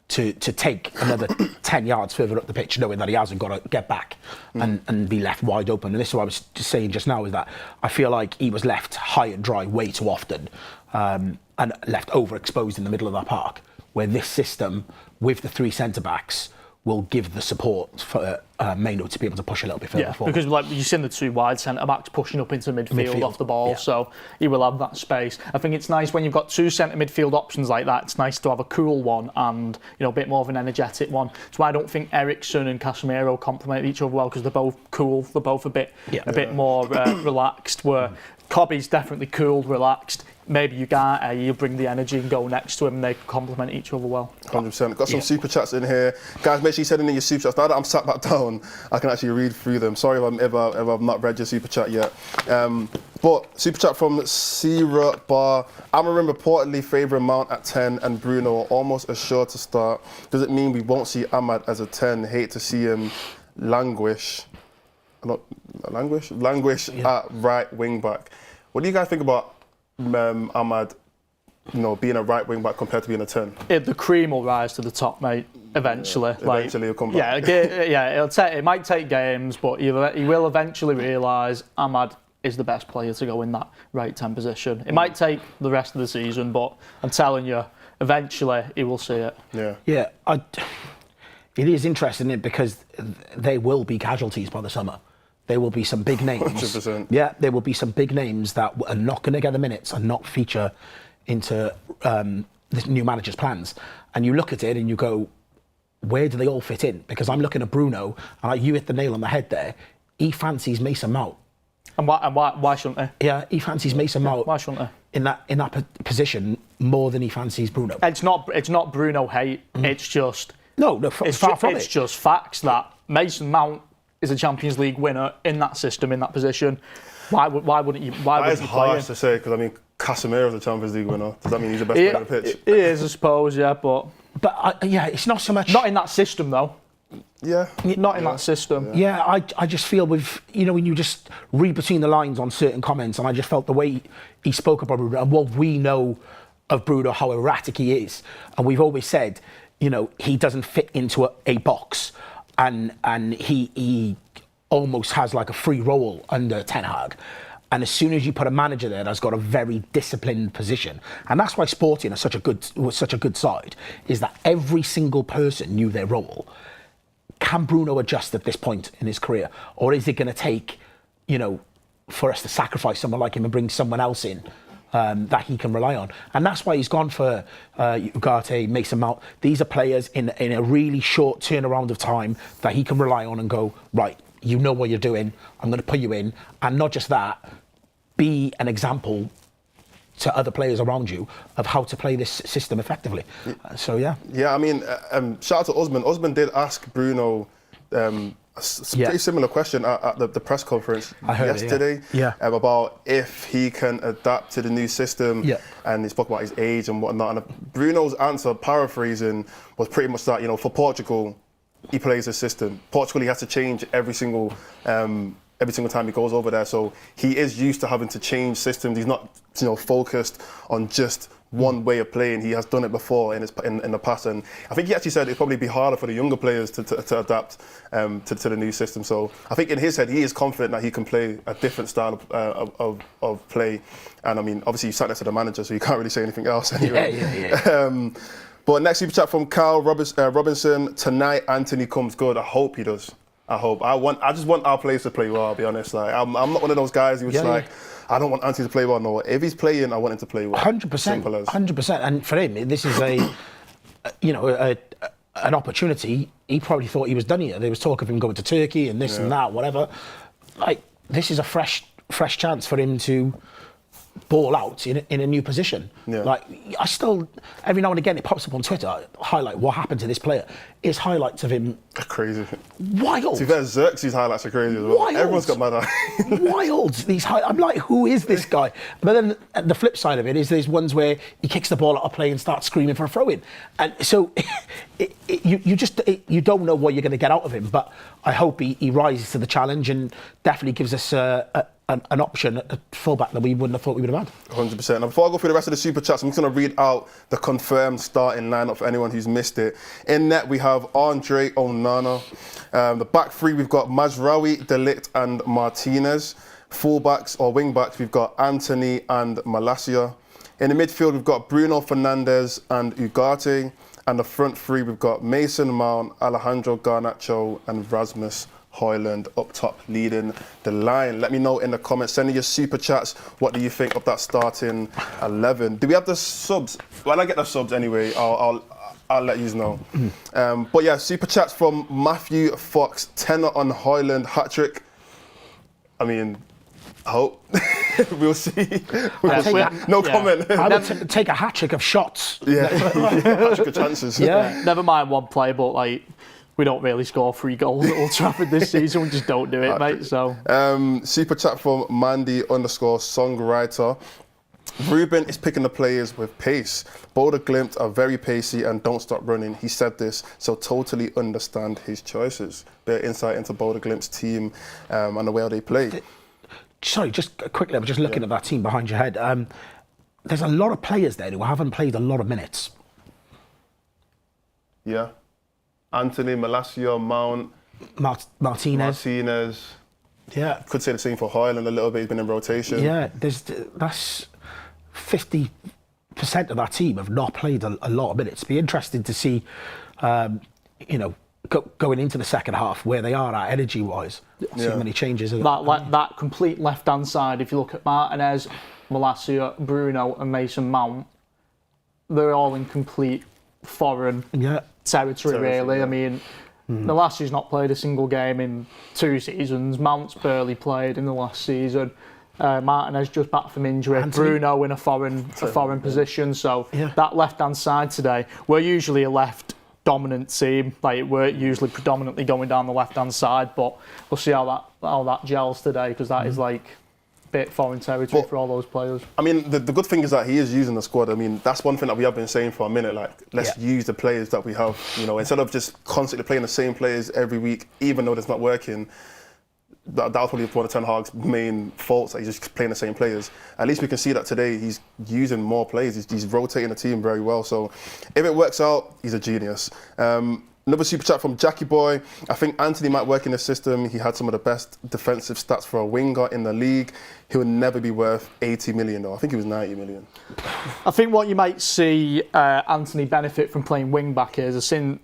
to take another 10 yards further up the pitch, knowing that he hasn't got to get back and be left wide open. And this is what I was just saying just now, is that I feel like he was left high and dry way too often, and left overexposed in the middle of that park, where this system, with the three centre-backs, will give the support for Maino to be able to push a little bit further forward. Because like you've seen the two wide centre-backs pushing up into midfield off the ball, so he will have that space. I think it's nice when you've got two centre midfield options like that. It's nice to have a cool one and a bit more of an energetic one. That's why I don't think Eriksen and Casemiro complement each other well, because they're both cool. They're both a bit more relaxed. Where Cobby's definitely cool, relaxed. Maybe Ugarte, you bring the energy and go next to him, and they complement each other well. 100%. Got some super chats in here. Guys, make sure you send in your super chats. Now that I'm sat back down, I can actually read through them. Sorry if I've not read your super chat yet. But super chat from Sierra Bar. Amorim reportedly favour Mount at 10 and Bruno almost assured to start. Does it mean we won't see Ahmad as a 10? Hate to see him languish at right wing back. What do you guys think about Ahmad, being a right wing back compared to being a 10? The cream will rise to the top, mate. Eventually, Eventually, he'll come back. It might take games, but he will eventually realise Ahmad is the best player to go in that right 10 position. It might take the rest of the season, but I'm telling you, eventually he will see it. Yeah. It is interesting, isn't it? Because they will be casualties by the summer. There will be some big names. 100%. Yeah, there will be some big names that are not going to get the minutes and not feature into this new manager's plans. And you look at it and you go, where do they all fit in? Because I'm looking at Bruno, and you hit the nail on the head there. He fancies Mason Mount. And why shouldn't they? Yeah, he fancies Mason Mount. Why shouldn't they? In that position more than he fancies Bruno. It's not Bruno hate. It's just far from it. It's just facts that Mason Mount is a Champions League winner in that system, in that position. Why wouldn't you? That is harsh to say, because Casemiro's a Champions League winner. Does that mean he's the best player on the pitch? He is, I suppose, yeah, but it's not so much. Not in that system, though. Yeah. Not in that system. Yeah, I just feel when you just read between the lines on certain comments, and I just felt the way he spoke about Bruno and what we know of Bruno, how erratic he is, and we've always said, he doesn't fit into a box. And he almost has like a free role under Ten Hag. And as soon as you put a manager there that's got a very disciplined position, and that's why Sporting was such a good side, is that every single person knew their role. Can Bruno adjust at this point in his career? Or is it going to take, for us to sacrifice someone like him and bring someone else in that he can rely on? And that's why he's gone for Ugarte, Mason Mount. These are players in a really short turnaround of time that he can rely on and go, right, you know what you're doing, I'm going to put you in. And not just that, be an example to other players around you of how to play this system effectively. Yeah, shout out to Usman. Usman did ask Bruno pretty similar question at the press conference yesterday about if he can adapt to the new system, and he spoke about his age and whatnot. And Bruno's answer, paraphrasing, was pretty much that, for Portugal, he plays a system. Portugal, he has to change every single time he goes over there. So he is used to having to change systems. He's not, focused on just one way of playing. He has done it before in the past, and I think he actually said it'd probably be harder for the younger players to adapt to the new system. So I think in his head he is confident that he can play a different style of play. And obviously you sat next to the manager, so you can't really say anything else anyway. But next super chat from Kyle Robinson. Tonight Anthony comes good. I hope he does. I just want our players to play well, I'll be honest. I'm not one of those guys who's I don't want Anthony to play well. No, if he's playing, I want him to play well. 100%. 100%. And for him, this is an opportunity. He probably thought he was done here. There was talk of him going to Turkey and this and that, whatever. This is a fresh chance for him to ball out in a new position. I still, every now and again, it pops up on Twitter, highlight what happened to this player. It's highlights of him. Crazy. Wild. To be fair, Xerxes highlights are crazy as well. Wild. Everyone's got mad eyes. Wild. I'm like, who is this guy? But then the flip side of it is there's ones where he kicks the ball out of play and starts screaming for a throw-in. And so you don't know what you're going to get out of him. But I hope he rises to the challenge and definitely gives us an option at fullback that we wouldn't have thought we would have had. 100%. Now, before I go through the rest of the super chats, I'm just going to read out the confirmed starting lineup for anyone who's missed it. In net, we have Andre Onana. The back three, we've got Mazraoui, De Ligt and Martinez. Fullbacks or wingbacks, we've got Anthony and Malacia. In the midfield, we've got Bruno Fernandes and Ugarte. And the front three, we've got Mason Mount, Alejandro Garnacho, and Rasmus Højlund up top leading the line. Let me know in the comments. Send in your super chats. What do you think of that starting 11? Do we have the subs? Well, I get the subs anyway. I'll let you know. But yeah, super chats from Matthew Fox. Tenner on Højlund hat-trick. I mean, I hope. We'll see. No comment. I would take a hat-trick of shots. Yeah, hat-trick of chances. Yeah. Never mind one play, but like, we don't really score 3 goals at Old Trafford this season. We just don't do it, mate. So. Super chat from Mandy_songwriter. Ruben is picking the players with pace. Bodø Glimt are very pacey and don't stop running. He said this, so totally understand his choices. Bit of insight into Bodø Glimt's team and the way they play. Sorry, just quickly, I'm just looking at that team behind your head. There's a lot of players there who haven't played a lot of minutes. Yeah. Anthony, Malacia, Mount, Martinez. Yeah. Could say the same for Højlund a little bit. He's been in rotation. Yeah, that's 50% of that team have not played a lot of minutes. Be interested to see, going into the second half where they are at energy-wise. See how many changes. That complete left-hand side, if you look at Martinez, Malacia, Bruno and Mason Mount, they're all in complete foreign territory, really. Yeah. I mean, Malasia's not played a single game in 2 seasons. Mount's barely played in the last season. Martinez just back from injury. Anthony. Bruno in a foreign position. So that left-hand side today, we're usually a left-dominant team. Like, we're usually predominantly going down the left-hand side, but we'll see how that gels today, because that is like bit foreign territory for all those players. I mean, the good thing is that he is using the squad. I mean, that's one thing that we have been saying for a minute. Like, let's use the players that we have. Instead of just constantly playing the same players every week, even though it's not working. That was probably one of Ten Hag's main faults, that he's just playing the same players. At least we can see that today he's using more players. He's rotating the team very well. So if it works out, he's a genius. Another super chat from Jackie Boy. I think Anthony might work in the system. He had some of the best defensive stats for a winger in the league. He would never be worth 80 million though. I think he was 90 million. I think what you might see Anthony benefit from playing wing back is, I've seen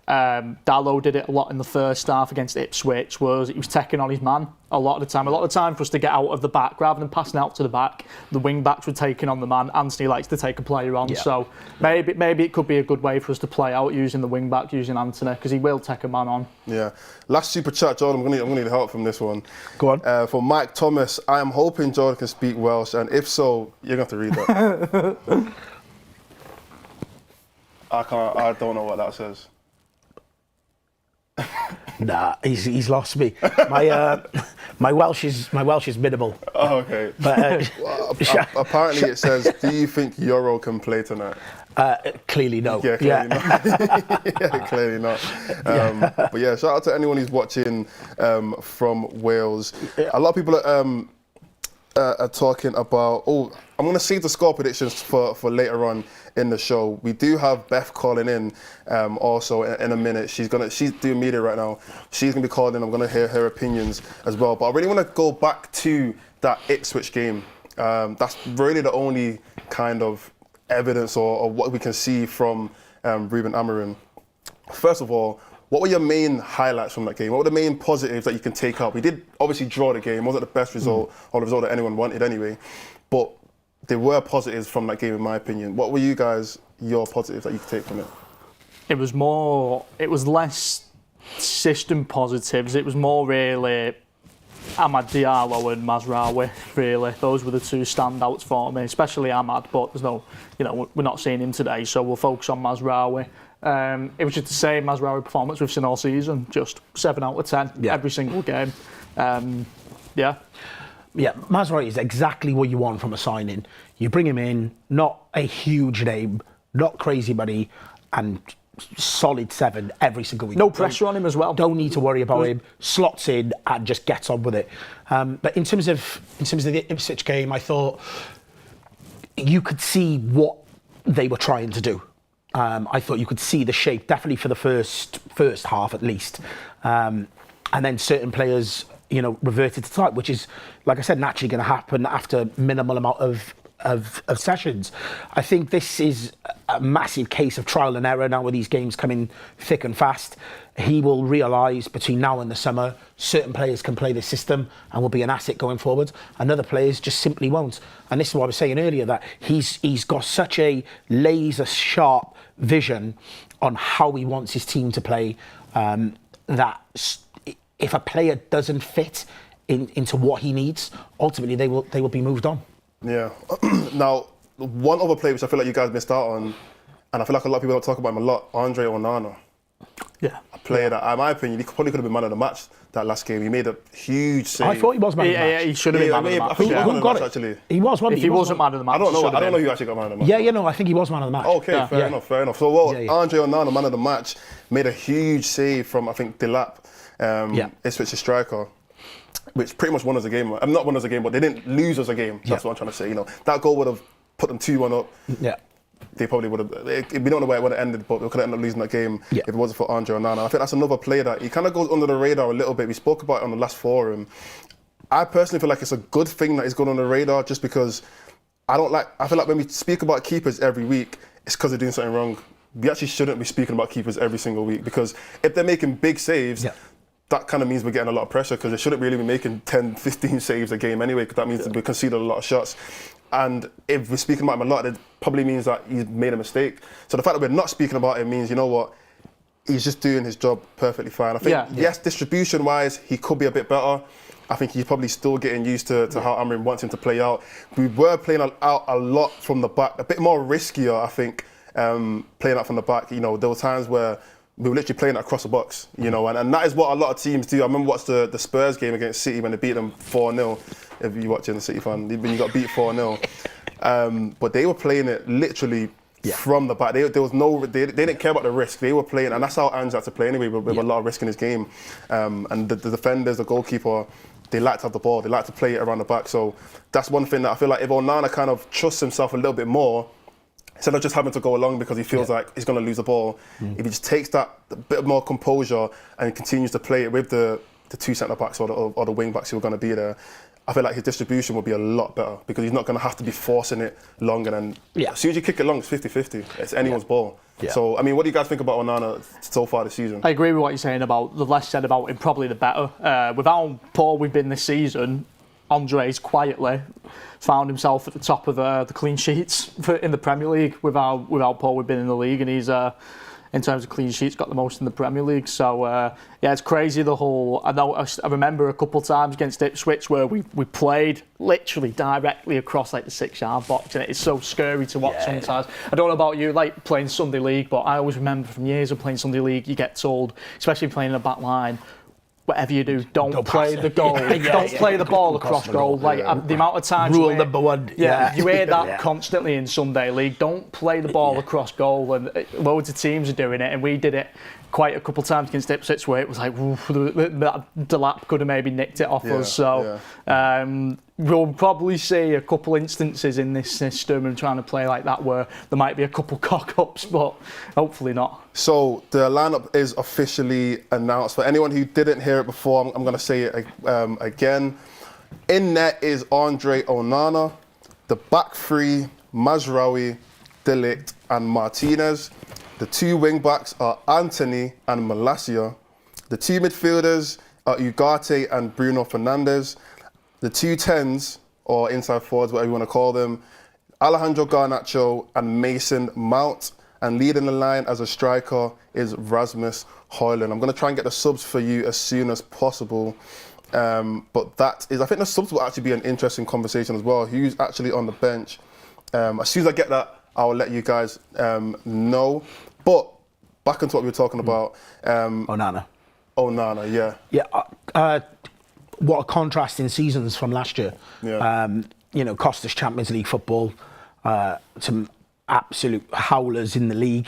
Dalot did it a lot in the first half against Ipswich, was he was taking on his man a lot of the time. A lot of the time for us to get out of the back, rather than passing out to the back, the wing backs were taking on the man. Anthony likes to take a player on, so maybe it could be a good way for us to play out using the wing back, using Anthony, because he will take a man on. Yeah. Last super chat, Jordan. I'm gonna need help from this one. Go on. For Mike Thomas, I am hoping Jordan can speak Welsh, and if so, you're gonna have to read that. I don't know what that says. Nah, he's lost me. My Welsh is minimal. Oh, okay. But apparently it says, "Do you think Euro can play tonight?" Clearly no. Yeah, clearly not. Yeah, clearly not. But yeah, shout out to anyone who's watching from Wales. A lot of people are talking about. Oh, I'm going to save the score predictions for later on in the show. We do have Beth calling in also in a minute. She's doing media right now. She's going to be calling in. I'm going to hear her opinions as well. But I really want to go back to that Ipswich game. That's really the only kind of evidence or what we can see from Ruben Amorim. First of all, what were your main highlights from that game? What were the main positives that you can take out? We did obviously draw the game. It wasn't the best result or the result that anyone wanted anyway. But there were positives from that game, in my opinion. What were your positives that you could take from it? It was less system positives. It was more really Amad Diallo and Mazraoui, really. Those were the two standouts for me, especially Amad, but there's no, we're not seeing him today, so we'll focus on Mazraoui. It was just the same Mazraoui performance we've seen all season, just 7 out of 10 every single game. Yeah, Mazraoui is exactly what you want from a signing. You bring him in, not a huge name, not crazy money, and solid 7 every single week. No pressure on him as well. Don't need to worry about him. Slots in and just gets on with it. But in terms of the Ipswich game, I thought you could see what they were trying to do. I thought you could see the shape, definitely for the first half at least. And then certain players, reverted to type, which is, like I said, naturally going to happen after minimal amount of sessions. I think this is a massive case of trial and error now with these games coming thick and fast. He will realise between now and the summer, certain players can play this system and will be an asset going forward, and other players just simply won't. And this is what I was saying earlier, that he's got such a laser sharp vision on how he wants his team to play, that if a player doesn't fit into what he needs, ultimately they will be moved on. Yeah. Now, one other player which I feel like you guys missed out on, and I feel like a lot of people don't talk about him a lot, Andre Onana. Yeah. A player that, in my opinion, he probably could have been man of the match that last game. He made a huge save. I thought he was man of the match. Yeah, he should have been man of the match. I think he was man of the match, actually. He was, wasn't If he wasn't man of the match, I don't know who actually got man of the match. Yeah, I think he was man of the match. Okay, fair enough. So, Andre Onana, man of the match, made a huge save from, I think, Dilap, Ipswich's striker, which pretty much won us a game. Not won us a game, but they didn't lose us a game. That's what I'm trying to say. You know, that goal would have put them 2-1 up. Yeah. They probably would have. We don't know where it would have ended, but we could have ended up losing that game if it wasn't for Andre Onana. I think that's another player that he kind of goes under the radar a little bit. We spoke about it on the last forum. I personally feel like it's a good thing that he's gone on the radar, just because I feel like when we speak about keepers every week, it's because they're doing something wrong. We actually shouldn't be speaking about keepers every single week, because if they're making big saves, that kind of means we're getting a lot of pressure, because they shouldn't really be making 10, 15 saves a game anyway, because that means we conceded a lot of shots. And if we're speaking about him a lot, it probably means that he's made a mistake. So the fact that we're not speaking about him means, you know what, he's just doing his job perfectly fine. I think, yes, distribution-wise, he could be a bit better. I think he's probably still getting used to how Amorim wants him to play out. We were playing out a lot from the back, a bit more riskier, I think, playing out from the back. You know, there were times where we were literally playing it across the box, you know, and that is what a lot of teams do. I remember watching the Spurs game against City when they beat them 4-0. If you're watching the City fan, when you got beat 4-0. But they were playing it literally from the back. They didn't care about the risk. They were playing, and that's how Ange had to play anyway, with a lot of risk in his game. And the defenders, the goalkeeper, they like to have the ball. They like to play it around the back. So that's one thing that I feel like if Onana kind of trusts himself a little bit more, instead of just having to go along because he feels like he's going to lose the ball, if he just takes that bit more composure and continues to play it with the two centre-backs or the wing-backs who are going to be there, I feel like his distribution will be a lot better, because he's not going to have to be forcing it long, and then as soon as you kick it long, it's 50-50. It's anyone's ball. So, I mean, what do you guys think about Onana so far this season? I agree with what you're saying about the less said about him, probably the better. With how poor we've been this season, Andre's quietly found himself at the top of the clean sheets in the Premier League with how poor we've been in the league, and he's in terms of clean sheets got the most in the Premier League. So it's crazy, the whole. I remember a couple of times against Ipswich where we played literally directly across like the 6-yard box, and it's so scary to watch sometimes. I don't know about you, like playing Sunday League, but I always remember from years of playing Sunday League, you get told, especially playing in a back line, whatever you do, don't play the goal. Don't play the ball across goal. Like the amount of times. Rule number one. You hear that constantly in Sunday League. Don't play the ball across goal, and loads of teams are doing it, and we did it quite a couple of times against Ipswich where it was like, Delap could have maybe nicked it off us. So we'll probably see a couple instances in this system and trying to play like that where there might be a couple cock-ups, but hopefully not. So the lineup is officially announced. For anyone who didn't hear it before, I'm going to say it again. In net is Andre Onana. The back three, Mazraoui, De Ligt and Martinez. The two wing-backs are Anthony and Malacia. The two midfielders are Ugarte and Bruno Fernandes. The two 10s, or inside forwards, whatever you want to call them, Alejandro Garnacho and Mason Mount. And leading the line as a striker is Rasmus Højlund. I'm going to try and get the subs for you as soon as possible. But I think the subs will actually be an interesting conversation as well. Who's actually on the bench? As soon as I get that, I'll let you guys know. But back into what we were talking about. Onana, yeah. What a contrast in seasons from last year. Cost us Champions League football, some absolute howlers in the league,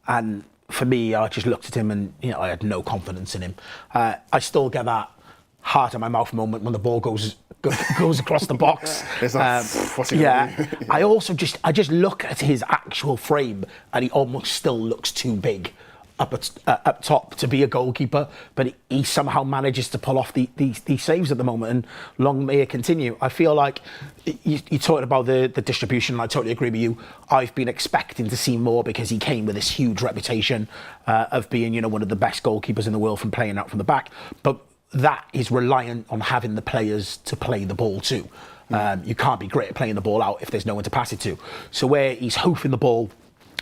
and for me, I just looked at him and I had no confidence in him. I still get that heart in my mouth moment when the ball goes across the box. What's he gonna do? I just look at his actual frame and he almost still looks too big. up top to be a goalkeeper, but he somehow manages to pull off these saves at the moment, and long may it continue. I feel like you talked about the distribution, and I totally agree with you. I've been expecting to see more because he came with this huge reputation of being, one of the best goalkeepers in the world from playing out from the back, but that is reliant on having the players to play the ball to. You can't be great at playing the ball out if there's no one to pass it to. So where he's hoofing the ball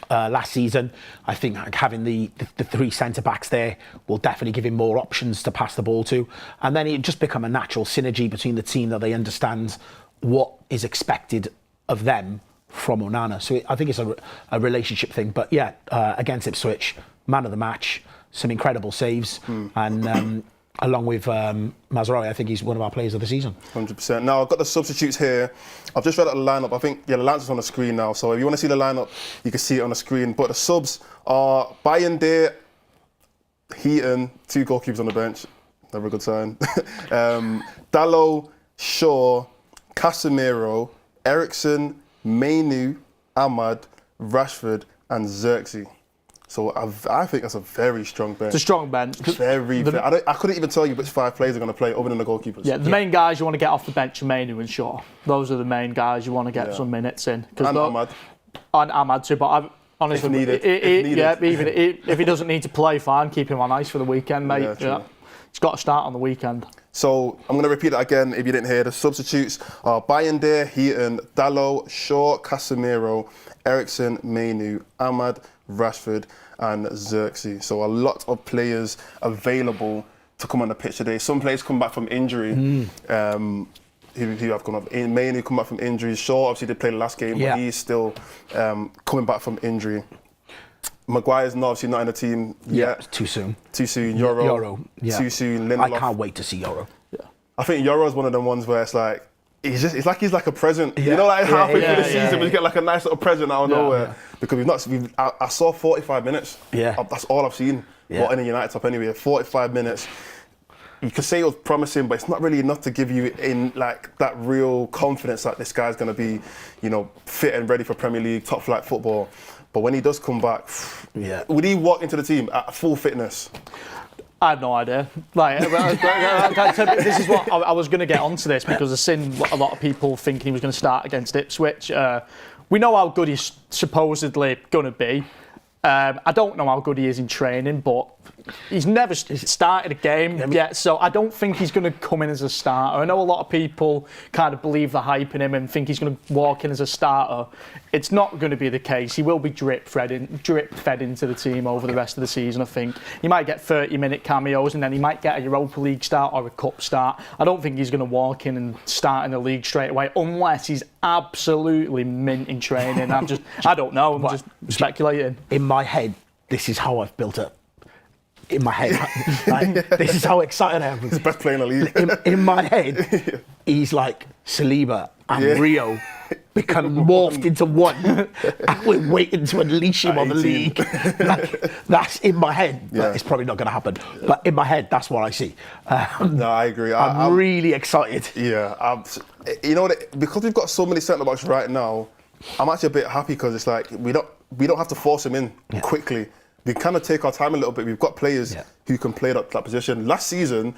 last season, I think having the three centre-backs there will definitely give him more options to pass the ball to. And then it'll just become a natural synergy between the team, that they understand what is expected of them from Onana. So I think it's a relationship thing. But yeah, against Ipswich, man of the match, some incredible saves. And along with Mazraoui, I think he's one of our players of the season. 100%. Now, I've got the substitutes here. I've just read out the lineup. I think, the lineup's on the screen now. So if you want to see the lineup, you can see it on the screen. But the subs are Bayende, Heaton, 2 goalkeepers on the bench. Never a good sign. Dalot, Shaw, Casemiro, Ericsson, Mainu, Ahmad, Rashford, and Xerxes. So I think that's a very strong bench. It's a strong bench. I couldn't even tell you which 5 players are going to play other than the goalkeepers. Yeah, the main guys you want to get off the bench are Mainu and Shaw. Those are the main guys you want to get some minutes in. And Ahmad. And Ahmad too, but honestly, if he doesn't need to play, fine, keep him on ice for the weekend, mate. Yeah. He's got to start on the weekend. So I'm going to repeat that again if you didn't hear. The substitutes are Bayende, Heaton, Dalot, Shaw, Casemiro, Ericsson, Mainu, Ahmad, Rashford and Xerxes. So a lot of players available to come on the pitch today. Some players come back from injury. Who have come up? Mainu come back from injury. Shaw obviously did play the last game, but he's still coming back from injury. Maguire's obviously not in the team yet. Too soon. Too soon. Euro. Too soon. Lindelof. I can't wait to see Euro. Yeah. I think Euro's one of them ones where it's like, it's like he's like a present. You know, like halfway through the season, we get like a nice little present out of nowhere. Because I saw 45 minutes. Yeah. That's all I've seen. Well, in a United top anyway, 45 minutes. You could say it was promising, but it's not really enough to give you in like that real confidence that this guy's going to be, fit and ready for Premier League, top flight football. But when he does come back, would he walk into the team at full fitness? I have no idea. This is what I was going to get onto this, because I've seen a lot of people thinking he was going to start against Ipswich. We know how good he's supposedly going to be. I don't know how good he is in training, but he's never started a game yet, so I don't think he's going to come in as a starter. I know a lot of people kind of believe the hype in him and think he's going to walk in as a starter. It's not going to be the case. He will be drip fed into the team over the rest of the season, I think. He might get 30-minute cameos, and then he might get a Europa League start or a Cup start. I don't think he's going to walk in and start in the league straight away, unless he's absolutely mint in training. I don't know, I'm just speculating. In my head, this is how I've built it. In my head, this is how excited I am. He's the best player in the league. In my head, he's like Saliba and Rio become morphed into one, and we're waiting to unleash him on the league. That's in my head. But it's probably not going to happen. But in my head, that's what I see. No, I agree. I'm really excited. Yeah, because we've got so many centre backs right now, I'm actually a bit happy, because it's like we don't have to force him in quickly. We kind of take our time a little bit. We've got players who can play that position. Last season,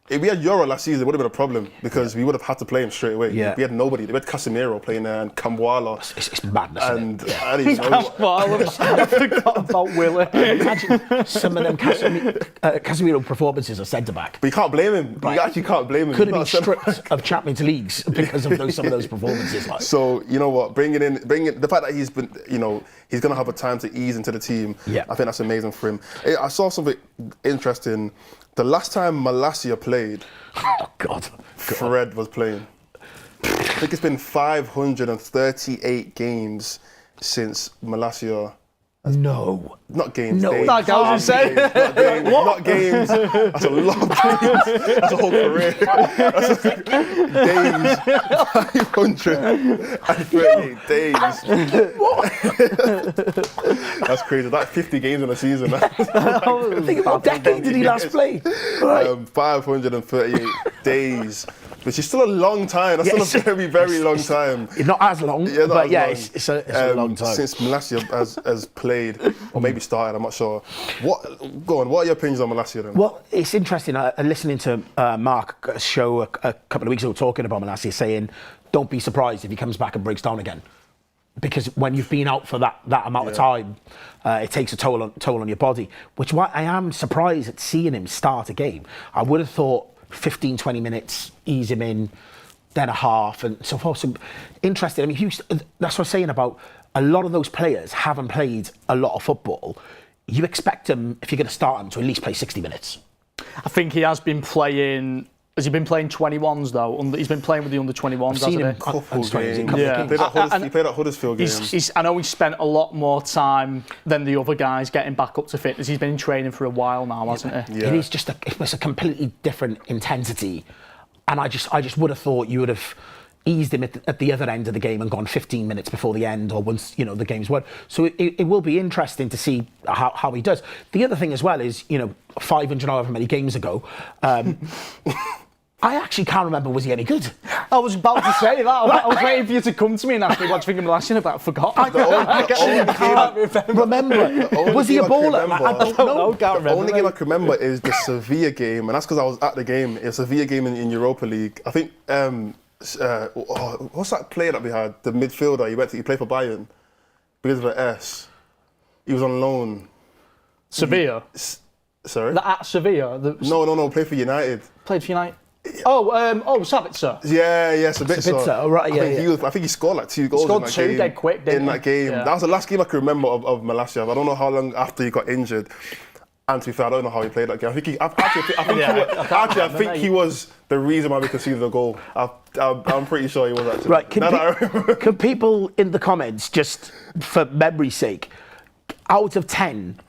if we had Euro last season, it would have been a problem, because we would have had to play him straight away. We had nobody. We had Casemiro playing there and Kamwala. It's madness. And I forgot about Willie. Imagine some of them Casemiro performances are centre back. But you can't blame him. You actually can't blame him. Could have been stripped of Champions Leagues because of some of those performances. So you know what? Bringing in the fact that he's been, he's going to have a time to ease into the team. I think that's amazing for him. I saw something interesting. The last time Malacia played, Fred was playing. I think it's been 538 games since Malacia. Not games. No, days. Like I was saying. Not games. That's a lot of games. That's a whole career. That's days. 538 days. That's crazy. That's 50 games in a season. Think what decade did he last play? 538 days which is still a long time. That's still a very, very long time. Not as long, but yeah, it's a long time. Since Malacia has played, or maybe started, I'm not sure. What are your opinions on Malacia then? Well, it's interesting. Listening to Mark show a couple of weeks ago talking about Malacia, saying, don't be surprised if he comes back and breaks down again. Because when you've been out for that amount of time, it takes a toll on your body. Which why I am surprised at seeing him start a game. I would have thought 15, 20 minutes, ease him in, then a half, and so forth. So interesting. I mean, that's what I'm saying about a lot of those players haven't played a lot of football. You expect them, if you're going to start them, to at least play 60 minutes. I think he has been playing. Has he been playing 21s though? He's been playing with the under 21s. I've seen him couple games. He played at Huddersfield games. I know he's spent a lot more time than the other guys getting back up to fitness. He's been in training for a while now, hasn't he? Yeah. It is just it's a completely different intensity, and I just would have thought you would have eased him at the other end of the game and gone 15 minutes before the end, or once the game's won. So it will be interesting to see how he does. The other thing as well is 500 however many games ago. I actually can't remember, was he any good? I was about to say that. I was waiting for you to come to me and ask me what you think of Malacia, but I forgot. I can't remember. Was he a baller? I don't know. The only game I can remember is the Sevilla game, and that's because I was at the game. It was a Sevilla game in Europa League. I think, what's that player that we had? The midfielder, he played for Bayern. Because of an S. He was on loan. Sevilla? Sorry? At Sevilla? No, played for United. Played for United? Sabitzer. Yeah, Sabitzer. Oh, right, I think he scored like 2 goals in that game. Dead quick, didn't he? In that game. Yeah. That was the last game I can remember of Malacia. I don't know how long after he got injured. And to be fair, I don't know how he played that game. I think he was the reason why we conceded the goal. I'm pretty sure he was actually. Right, can people in the comments, just for memory's sake, out of 10,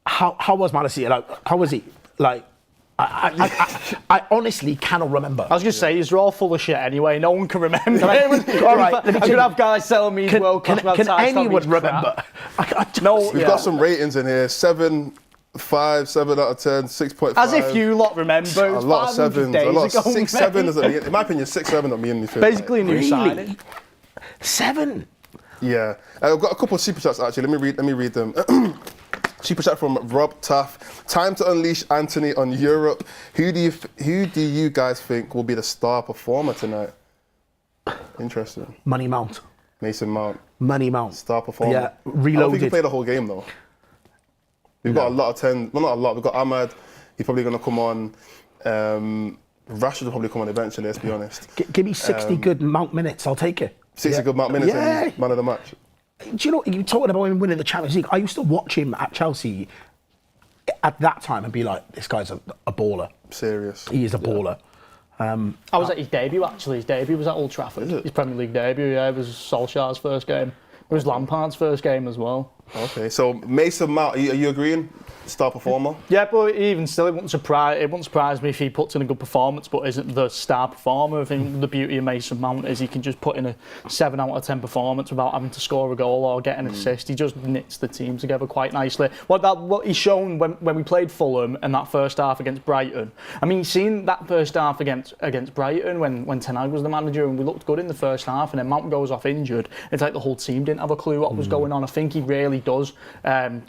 how was Malacia? Like, how was he? Like, I honestly cannot remember. I was going to say, he's all full of shit anyway. No one can remember. All right, I'm going to have guys telling me he's World Cup. Can anyone remember? We've got some ratings in here. 7, 5, 7 out of 10, 6.5. As if you lot remember. A lot of 7s. A lot of 6, 7 is, in my opinion, 6, 7 don't mean anything. Basically a new signing. 7? Yeah. I've got a couple of super chats actually. Let me read them. Super chat from Rob Taff. Time to unleash Anthony on Europe. Who do you guys think will be the star performer tonight? Interesting. Money Mount. Mason Mount. Money Mount. Star performer. Yeah, reloaded. I don't think he played the whole game though. We've got a lot of 10. Well, not a lot. We've got Ahmad. He's probably going to come on. Rashford will probably come on eventually. Let's be honest. Give me 60 good Mount minutes. I'll take it. 60 good Mount minutes and man of the match. Do you know, you're talking about him winning the Champions League. I used to watch him at Chelsea at that time and be like, this guy's a baller. Serious. He is a baller. I was at his debut, actually. His debut was at Old Trafford. His Premier League debut, yeah. It was Solskjaer's first game. It was Lampard's first game as well. Okay, so Mason Mount, are you agreeing? Star performer? Yeah, but even still, it wouldn't surprise me if he puts in a good performance, but isn't the star performer. I think the beauty of Mason Mount is he can just put in a 7 out of 10 performance without having to score a goal or get an assist. He just knits the team together quite nicely. What he's shown when we played Fulham in that first half against Brighton. I mean, seen that first half against Brighton when Ten Hag was the manager, and we looked good in the first half, and then Mount goes off injured. It's like the whole team didn't have a clue what was going on. I think he really does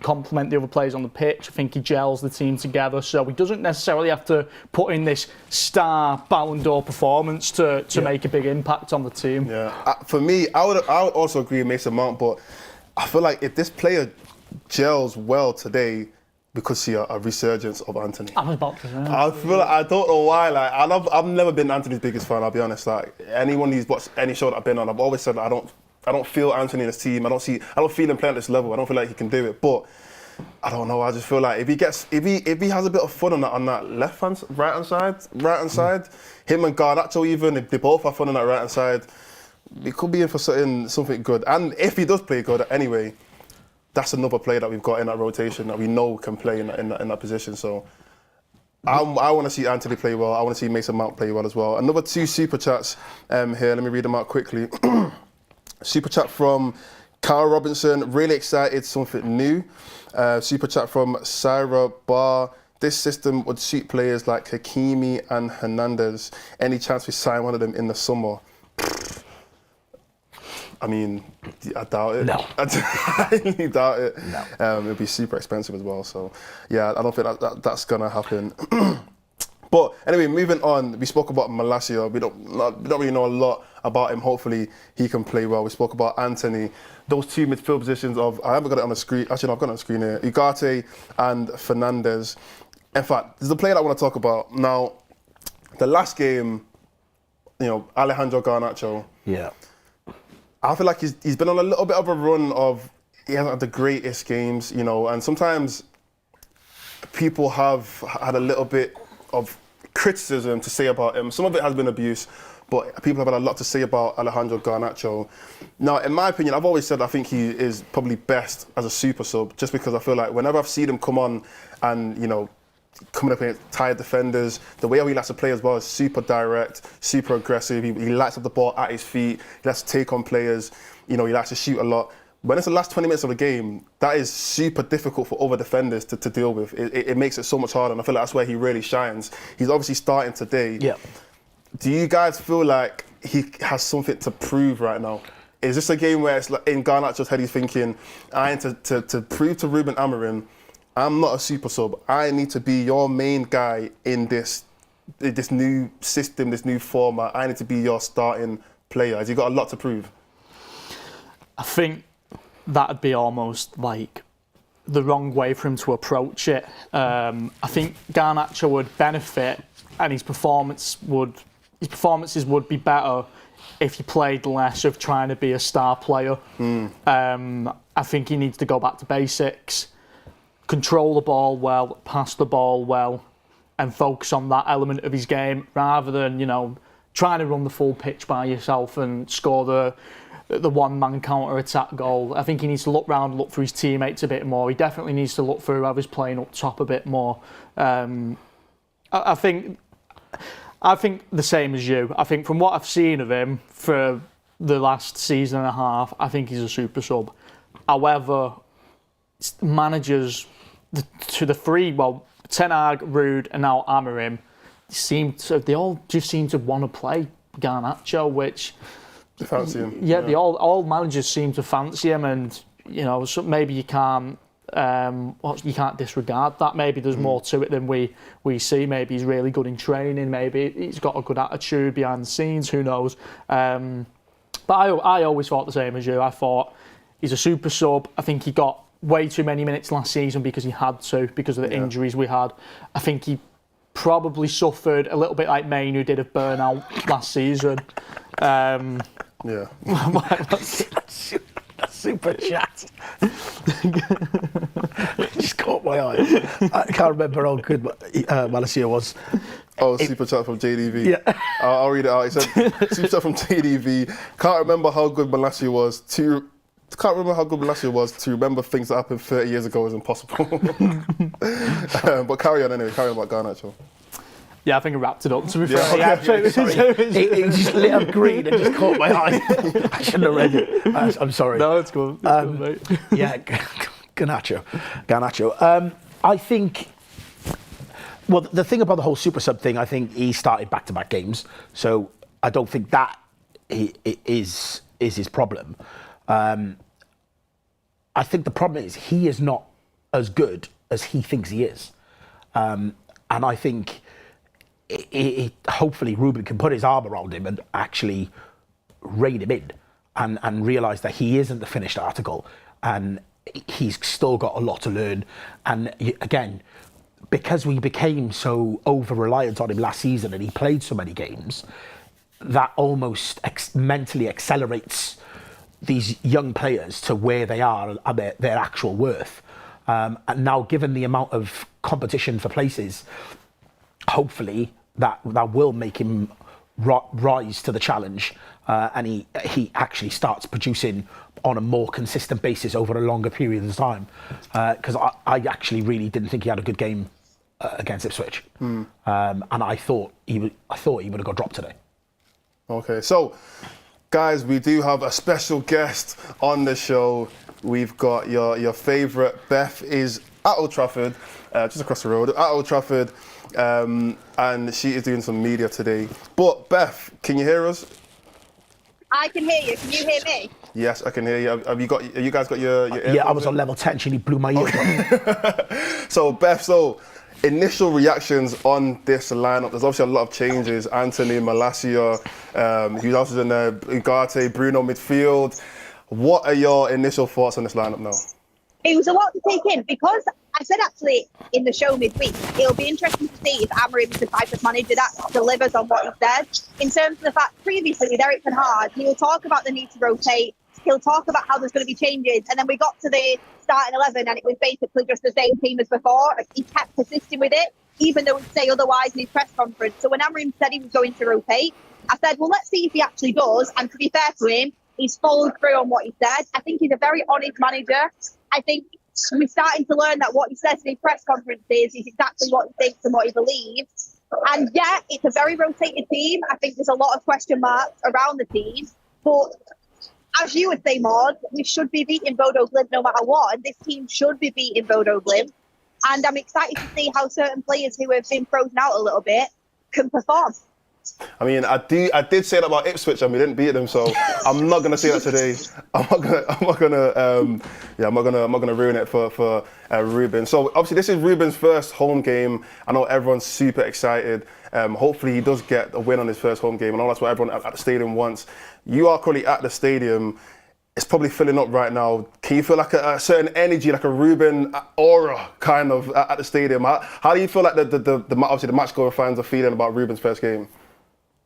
complement the other players on the pitch. I think he gels the team together, so he doesn't necessarily have to put in this star Ballon d'Or performance to make a big impact on the team. Yeah, for me, I would also agree with Mason Mount, but I feel like if this player gels well today, we could see a resurgence of Anthony. I was about to say. I feel like, I don't know why. Like I've never been Anthony's biggest fan. I'll be honest. Like anyone who's watched any show that I've been on, I've always said that I don't feel Anthony in this team. I don't feel him playing at this level. I don't feel like he can do it. But I don't know. I just feel like if he has a bit of fun on that right hand side, him and Garnacho even, if they both have fun on that right hand side, we could be in for something good. And if he does play good anyway, that's another player that we've got in that rotation that we know can play in that position. So I want to see Anthony play well. I want to see Mason Mount play well as well. Another 2 super chats here. Let me read them out quickly. Super chat from Carl Robinson. Really excited, something new. Super chat from Sarah Bar. this system would suit players like Hakimi and Hernandez. Any chance we sign one of them in the summer? I mean, I doubt it. No. I highly doubt it. No. It'd be super expensive as well. So, yeah, I don't think that's going to happen. But anyway, moving on, we spoke about Malacia. We don't really know a lot about him. Hopefully, he can play well. We spoke about Anthony. Those two midfield positions of, I haven't got it on the screen. Actually, no, I've got it on the screen here. Ugarte and Fernandez. In fact, there's a player that I want to talk about. Now, the last game, Alejandro Garnacho. Yeah. I feel like he's been on a little bit of a run of, he hasn't had the greatest games, and sometimes people have had a little bit of criticism to say about him. Some of it has been abuse, but people have had a lot to say about Alejandro Garnacho. Now, in my opinion, I've always said I think he is probably best as a super sub, just because I feel like whenever I've seen him come on and, coming up against tired defenders, the way he likes to play as well is super direct, super aggressive. He likes to have the ball at his feet. He likes to take on players. He likes to shoot a lot. When it's the last 20 minutes of the game, that is super difficult for other defenders to deal with. It makes it so much harder, and I feel like that's where he really shines. He's obviously starting today. Yeah. Do you guys feel like he has something to prove right now? Is this a game where it's like in Garnacho's head he's thinking, I need to prove to Ruben Amorim, I'm not a super sub. I need to be your main guy in this new system, this new format. I need to be your starting player. Has he got a lot to prove? I think that'd be almost like the wrong way for him to approach it. I think Garnacho would benefit, and his performances would be better if he played less of trying to be a star player. I think he needs to go back to basics, control the ball well, pass the ball well, and focus on that element of his game rather than trying to run the full pitch by yourself and score the one-man counter-attack goal. I think he needs to look round, look for his teammates a bit more. He definitely needs to look for whoever's playing up top a bit more. I think the same as you. I think from what I've seen of him for the last season and a half, I think he's a super sub. However, managers, the three, Ten Hag, Ruud, and now Amorim, they all just seem to want to play Garnacho, which... Fancy him. Yeah, all managers seem to fancy him, and so maybe you can't disregard that. Maybe there's more to it than we see. Maybe he's really good in training. Maybe he's got a good attitude behind the scenes. Who knows? But I always thought the same as you. I thought he's a super sub. I think he got way too many minutes last season because he had to, because of the injuries we had. I think he probably suffered a little bit like Mainu did of burnout last season. Yeah. Super chat. Just caught my eye. I can't remember how good Malacia was. Oh, super chat from JDV. Yeah. I'll read it out. He said, super chat from JDV. Can't remember how good Malacia was. To remember things that happened 30 years ago is impossible. But carry on anyway. Carry on about Garnacho. Yeah, I think I wrapped it up, to be fair. It just lit up green and just caught my eye. I shouldn't have read it. I'm sorry. No, it's good. It's good, mate. Yeah, Garnacho. I think... Well, the thing about the whole super sub thing, I think he started back-to-back games. So I don't think that is his problem. I think the problem is he is not as good as he thinks he is. And I think... hopefully Ruben can put his arm around him and actually rein him in and realise that he isn't the finished article and he's still got a lot to learn. And again, because we became so over-reliant on him last season and he played so many games, that almost mentally accelerates these young players to where they are and their actual worth. And now, given the amount of competition for places, hopefully that will make him rise to the challenge, and he actually starts producing on a more consistent basis over a longer period of time. Because I actually really didn't think he had a good game against Ipswich, and I thought he would have got dropped today. Okay, so guys, we do have a special guest on the show. We've got your favourite. Beth is at Old Trafford, just across the road, at Old Trafford, and she is doing some media today. But Beth, can you hear us? I can hear you. Can you hear me? Yes, I can hear you. Have you guys got your Yeah, I was on level 10. She blew my ear. So Beth, initial reactions on this lineup. There's obviously a lot of changes. Anthony, Malacia, who else is in there? Ugarte, Bruno midfield. What are your initial thoughts on this lineup now? It was a lot to take in because I said actually in the show midweek, it'll be interesting to see if Amorim is the type of manager that delivers on what he said. In terms of the fact previously with Eric Ten Hag, he will talk about the need to rotate. He'll talk about how there's going to be changes. And then we got to the starting 11 and it was basically just the same team as before. He kept persisting with it, even though he'd say otherwise in his press conference. So when Amorim said he was going to rotate, I said, well, let's see if he actually does. And to be fair to him, he's followed through on what he said. I think he's a very honest manager. I think we're starting to learn that what he says in his press conferences is exactly what he thinks and what he believes. And yeah, it's a very rotated team. I think there's a lot of question marks around the team. But as you would say, Maud, we should be beating Bodø Glimt no matter what. And this team should be beating Bodø Glimt. And I'm excited to see how certain players who have been frozen out a little bit can perform. I mean, I did say that about Ipswich, and we didn't beat them, so I'm not gonna say that today. I'm not gonna ruin it for Ruben. So obviously, this is Ruben's first home game. I know everyone's super excited. Hopefully, he does get a win on his first home game. I know that's what everyone at the stadium wants. You are currently at the stadium. It's probably filling up right now. Can you feel like a certain energy, like a Ruben aura, kind of at the stadium? How do you feel like obviously the match-goer fans are feeling about Ruben's first game?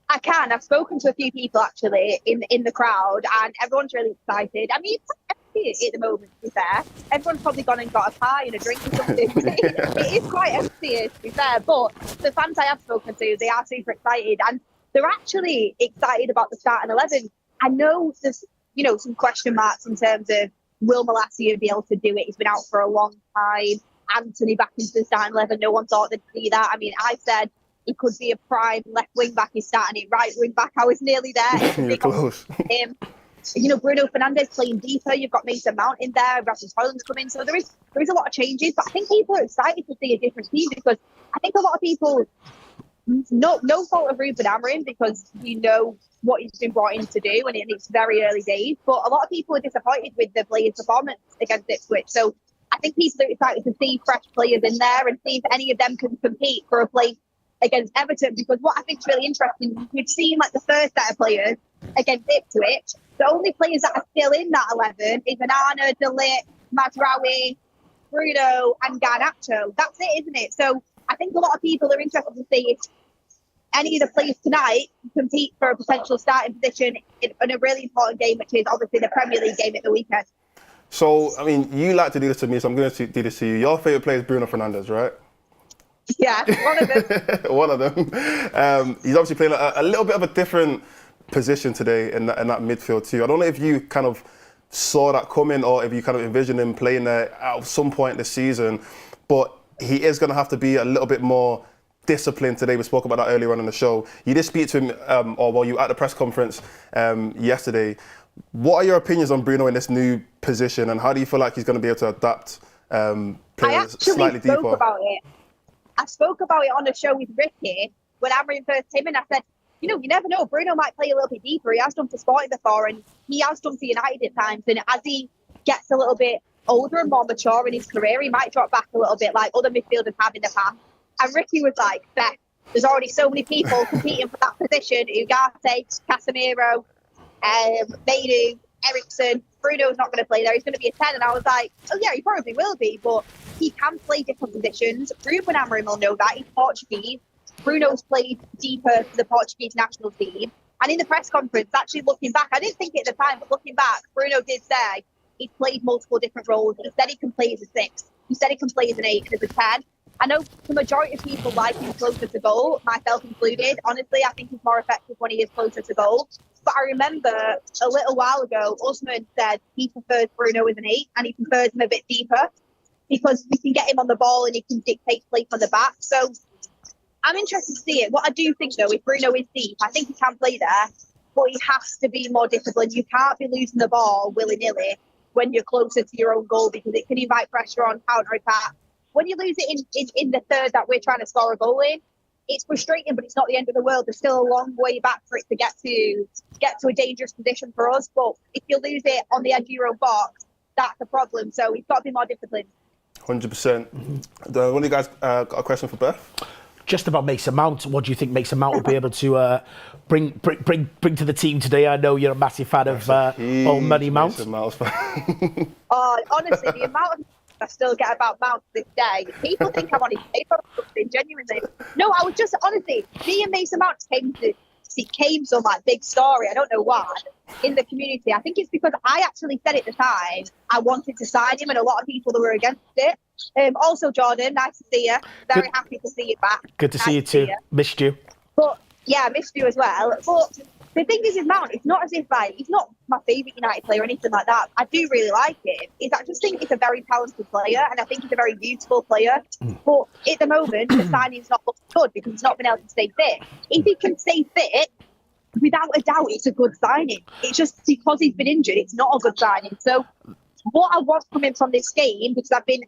I can. I've spoken to a few people actually in the crowd, and everyone's really excited. I mean, it's empty at the moment, to be fair. Everyone's probably gone and got a pie and a drink or something. It is quite empty, to be fair. But the fans I have spoken to, they are super excited, and they're actually excited about the starting 11. I know there's, some question marks in terms of will Malacia be able to do it? He's been out for a long time. Anthony back into the starting 11. No one thought they'd see that. I mean, I said he could be a prime left wing back. He's starting it right wing back. I was nearly there. You're close. Bruno Fernandes playing deeper. You've got Mason Mount in there. Rasmus Højlund's coming. So there is a lot of changes. But I think people are excited to see a different team because I think a lot of people, no fault of Ruben Amorim because we know what he's been brought in to do and it's very early days. But a lot of people are disappointed with the players' performance against Ipswich. So I think people are excited to see fresh players in there and see if any of them can compete for a place against Everton, because what I think is really interesting, we've seen like the first set of players against Ipswich. The only players that are still in that 11 is Anana, De Ligt, Mazraoui, Bruno and Garnacho. That's it, isn't it? So I think a lot of people are interested to see if any of the players tonight compete for a potential starting position in a really important game, which is obviously the Premier League game at the weekend. So, I mean, you like to do this to me, so I'm going to do this to you. Your favourite player is Bruno Fernandes, right? Yeah, one of them. One of them. He's obviously playing a little bit of a different position today in that midfield too. I don't know if you kind of saw that coming or if you kind of envisioned him playing there at some point this season, but he is going to have to be a little bit more disciplined today. We spoke about that earlier on in the show. You did speak to him, you were at the press conference yesterday. What are your opinions on Bruno in this new position, and how do you feel like he's going to be able to adapt players slightly deeper? I spoke about it on a show with Ricky when Amorim first came in. I said, you never know. Bruno might play a little bit deeper. He has done for Sporting before, and he has done for United at times. And as he gets a little bit older and more mature in his career, he might drop back a little bit like other midfielders have in the past. And Ricky was like, Beth, there's already so many people competing for that position. Ugarte, Casemiro, Manu, Ericsson. Bruno's not going to play there. He's going to be a 10. And I was like, oh yeah, he probably will be, but he can play different positions. Ruben Amorim will know that. He's Portuguese. Bruno's played deeper for the Portuguese national team. And in the press conference, actually looking back, I didn't think it at the time, but looking back, Bruno did say he's played multiple different roles. He said he can play as a 6. He said he can play as an 8 and as a 10. I know the majority of people like him closer to goal, myself included. Honestly, I think he's more effective when he is closer to goal. But I remember a little while ago, Usman said he prefers Bruno as an 8 and he prefers him a bit deeper because we can get him on the ball and he can dictate play from the back. So I'm interested to see it. What I do think, though, if Bruno is deep, I think he can play there, but he has to be more disciplined. You can't be losing the ball willy-nilly when you're closer to your own goal because it can invite pressure on counter-attack. when you lose it in the third that we're trying to score a goal in, it's frustrating, but it's not the end of the world. There's still a long way back for it to get to a dangerous position for us. But if you lose it on the edge of your own box, that's a problem. So we've got to be more disciplined. 100%. One of you guys got a question for Beth? Just about Mason Mount. What do you think Mason Mount will be able to bring to the team today? I know you're a massive fan of Old Money Mount. Oh, honestly, the amount of I still get about Mount to this day. People think I'm on his paper or something, genuinely. No, I was just, honestly, me and Mason Mount came some like big story. I don't know why in the community. I think it's because I actually said at the time I wanted to sign him, and a lot of people that were against it. Also, Jordan, nice to see you. Very happy to see you back. Good to see you too. Missed you. But yeah, I missed you as well. But the thing is with Mount, it's not as if like he's not my favourite United player or anything like that. I do really like him. I just think he's a very talented player, and I think he's a very beautiful player. But at the moment, the signing's not looking good because he's not been able to stay fit. If he can stay fit, without a doubt, it's a good signing. It's just because he's been injured, it's not a good signing. So what I want coming from this game, because I've been,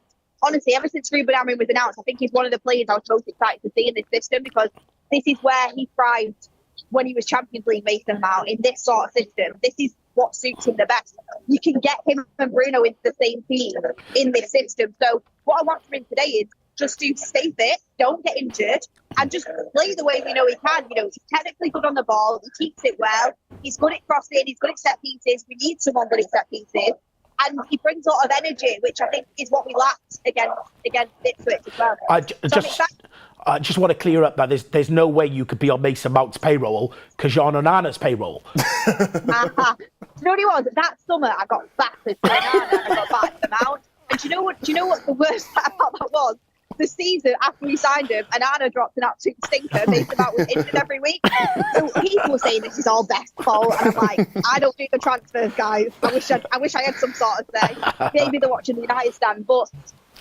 honestly, ever since Ruben Amorim was announced, I think he's one of the players I was most excited to see in this system, because this is where he thrived when he was Champions League Mason Mount, in this sort of system. This is what suits him the best. You can get him and Bruno into the same team in this system. So what I want from him today is just to stay fit, don't get injured, and just play the way we know he can. You know, he's technically good on the ball, he keeps it well, he's good at crossing, he's good at set pieces. We need someone good at set pieces. And he brings a lot of energy, which I think is what we lacked against Ipswich as well. I just want to clear up that there's no way you could be on Mason Mount's payroll because you're on Onana's payroll. Do you know what it was? That summer I got battered for Onana and I got battered for Mount. And do you know what the worst part about that was? The season after we signed him, Onana dropped an absolute stinker. Mason Mount was injured every week. So people were saying this is all Beth's fault. And I'm like, I don't do the transfers, guys. I wish I had some sort of say. Maybe they're watching the United stand. But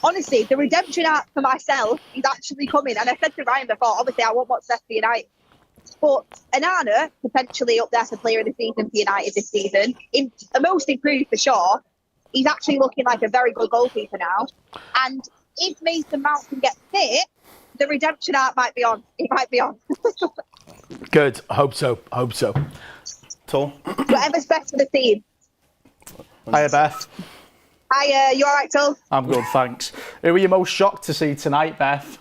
honestly, the redemption arc for myself is actually coming. And I said to Ryan before, obviously I want what's best for United. But Onana, potentially up there for player of the season for United this season, the most improved for sure. He's actually looking like a very good goalkeeper now. And if Mason Mount can get fit, the redemption arc might be on. It might be on. Good. Hope so. Tom? Whatever's best for the team. Hiya, Beth. Hiya, you all right, Tom? I'm good, thanks. Who were you most shocked to see tonight, Beth?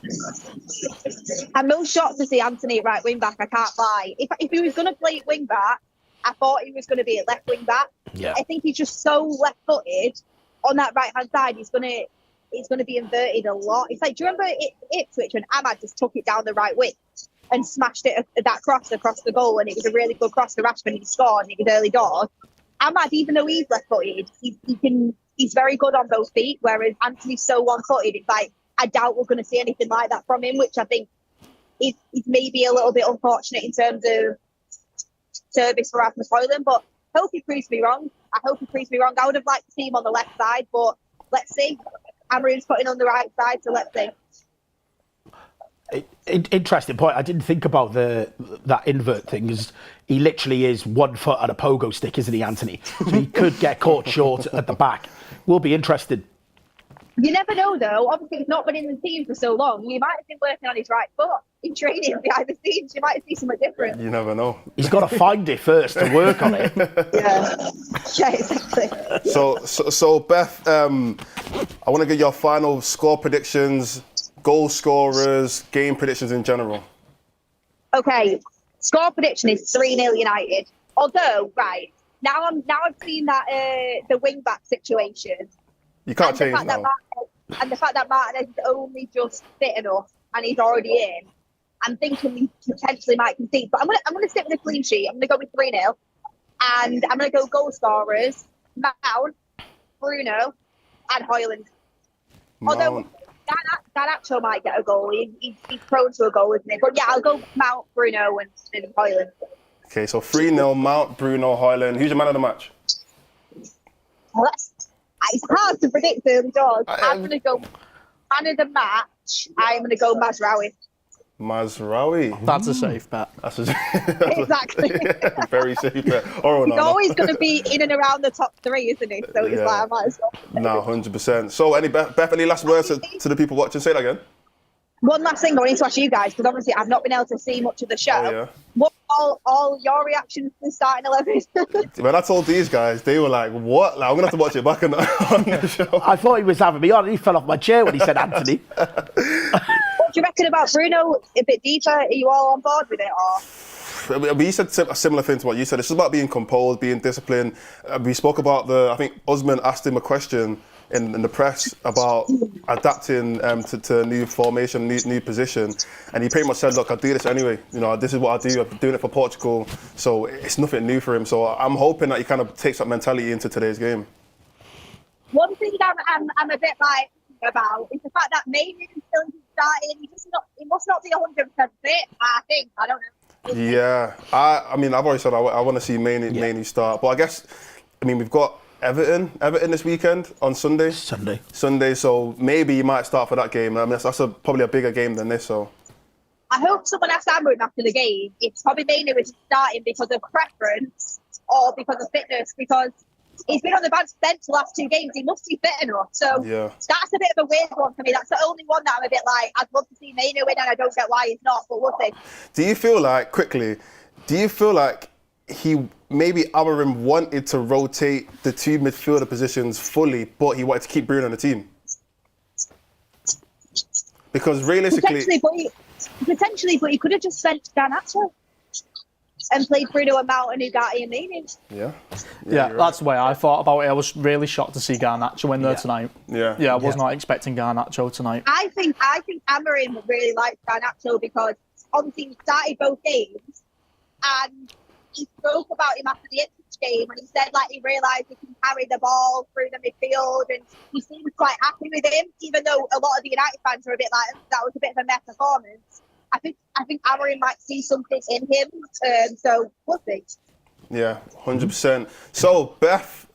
I'm most shocked to see Anthony at right wing back. I can't lie. If he was going to play at wing back, I thought he was going to be at left wing back. Yeah. I think he's just so left footed on that right hand side. He's going to be inverted a lot. It's like, do you remember Ipswich when Ahmad just took it down the right wing and smashed it that cross across the goal, and it was a really good cross to Rashford and he scored and it was early doors. Ahmad, even though he's left footed, he's very good on both feet, whereas Anthony's so one footed. It's like, I doubt we're going to see anything like that from him, which I think is maybe a little bit unfortunate in terms of service for Rasmus Højlund, but I hope he proves me wrong. I would have liked to see him on the left side, but let's see. Amorim's putting on the right side, so let's see. Interesting point. I didn't think about that invert thing. Because he literally is 1 foot at a pogo stick, isn't he, Anthony? So he could get caught short at the back. We'll be interested. You never know, though. Obviously, he's not been in the team for so long. He might have been working on his right foot in training behind the scenes. You might see something different. You never know. He's got to find it first to work on it. Yeah, exactly. So Beth, I want to get your final score predictions, goal scorers, game predictions in general. Okay, score prediction is 3-0 United. Although, right now I've seen that the wing back situation. You can't change now. And the fact that Martinez is only just fit enough and he's already in, I'm thinking we potentially might concede. But I'm gonna stick with a clean sheet. I'm gonna go with 3-0, and I'm gonna go goal scorers: Mount, Bruno, and Højlund. Although Garnacho might get a goal. He's prone to a goal, isn't he? But yeah, I'll go Mount, Bruno, and Højlund. Okay, so 3-0, Mount, Bruno, Højlund. Who's your man of the match? Well, it's hard to predict early doors. I'm going to go man of the match. I'm going to go Mazraoui. Mazraoui. That's a safe bet. That's Exactly. very safe bet. Oh, He's no. always going to be in and around the top 3, isn't he? So he's like, I might as well. No, 100%. So, Beth, any last words to the people watching? Say that again. One last thing I need to ask you guys, because obviously I've not been able to see much of the show. Oh, yeah. What are all your reactions to the starting 11? When I told these guys, they were like, what? Like, I'm going to have to watch it back on the show. I thought he was having me on, and he fell off my chair when he said Anthony. What do you reckon about Bruno? A bit deeper? Are you all on board with it? Or We said a similar thing to what you said. It's just about being composed, being disciplined. We spoke about I think Usman asked him a question in the press about adapting to new formation, new position, and he pretty much said, "Look, I do this anyway. You know, this is what I do. I've been doing it for Portugal, so it's nothing new for him." So I'm hoping that he kind of takes that mentality into today's game. one thing I'm a bit like about is the fact that Mainu still isn't starting. He must not be 100% fit. I think. I don't know. Yeah, I mean, I've already said I want to see Mainu start, but I guess, we've got Everton this weekend on Sunday. Sunday, so maybe he might start for that game. That's probably a bigger game than this. So I hope someone asks Amorim after the game. It's probably Mainu is starting because of preference or because of fitness, because he's been on the bench the last 2 games. He must be fit enough. So that's a bit of a weird one for me. That's the only one that I'm a bit like, I'd love to see Mainu win, and I don't get why he's not, but we'll see. Do you feel like maybe Amorim wanted to rotate the 2 midfielder positions fully, but he wanted to keep Bruno on the team? Because realistically... Potentially, but he could have just sent Garnacho and played Bruno and Mount and Ugarte and Mainu. Yeah, that's the way I thought about it. I was really shocked to see Garnacho in there tonight. I was not expecting Garnacho tonight. I think Amorim really likes Garnacho because obviously he started both games, and he spoke about him after the Ipswich game, and he said like he realised he can carry the ball through the midfield, and he seemed quite happy with him, even though a lot of the United fans were a bit like, that was a bit of a mess performance. I think Amorim might see something in him, so we'll see. Yeah, 100%. So, Beth,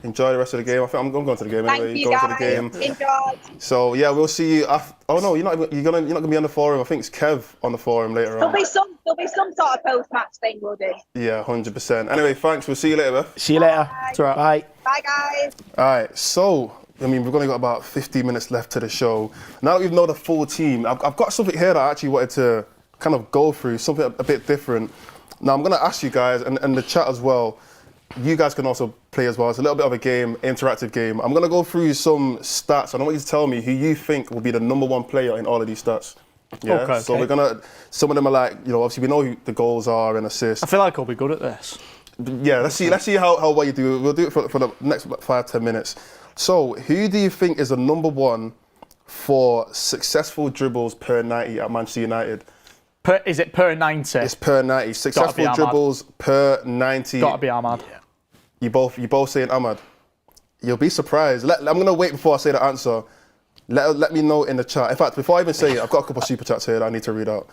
enjoy the rest of the game. I think I'm going to the game anyway. Thank you, guys. To the game. Enjoy. So yeah, we'll see you. Oh no, you're not gonna be on the forum. I think it's Kev on the forum later on. There'll be some sort of post-match thing we'll do. Yeah, 100%. Anyway, thanks. We'll see you later, Beth. See you later. Bye. Bye, guys. All right, so we've only got about 15 minutes left to the show. Now that we've known the full team, I've got something here that I actually wanted to kind of go through, something a bit different. Now I'm going to ask you guys, and the chat as well, you guys can also play as well. It's a little bit of a game, interactive game. I'm going to go through some stats, and I want you to tell me who you think will be the #1 player in all of these stats. Yeah. Okay. So we're going to, some of them are like, obviously we know who the goals are and assists. I feel like I'll be good at this. Yeah, let's see how well you do. We'll do it for the next 5-10 minutes. So, who do you think is the #1 for successful dribbles per 90 at Manchester United? Is it per 90? It's per 90. Successful dribbles per 90. Gotta be Ahmad. Yeah. You both saying Ahmad. You'll be surprised. I'm gonna wait before I say the answer. Let me know in the chat. In fact, before I even say it, I've got a couple of super chats here that I need to read out.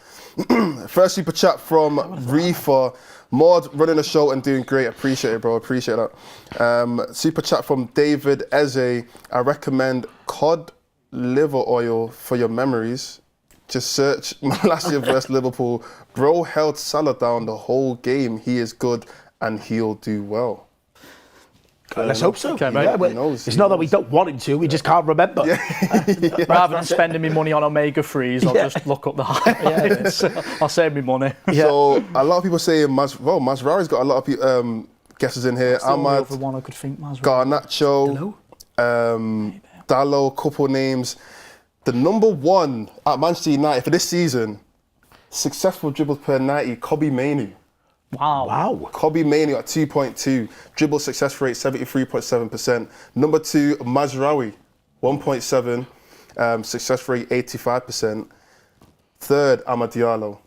First super chat from Reefer. Mordzs running the show and doing great. Appreciate it, bro. Appreciate that. Super chat from David Eze. I recommend cod liver oil for your memories. Just search Malacia versus Liverpool. Bro held Salah down the whole game. He is good and he'll do well. Let's hope so. Okay, mate. Yeah, it's not that we don't want him to, we just can't remember. Rather than spending me money on omega 3s, I'll just look up the highlights. I'll save me money. So a lot of people saying Mazraoui's got a lot of guesses in here. Ahmad, the one I could think Garnacho, Dalot, couple names. The #1 at Manchester United for this season, successful dribbles per 90, Kobbie Mainoo. Wow. Kobbie Mainoo at 2.2, dribble success rate 73.7%. #2, Mazraoui, 1.7, success rate 85%. Third, Amad Diallo,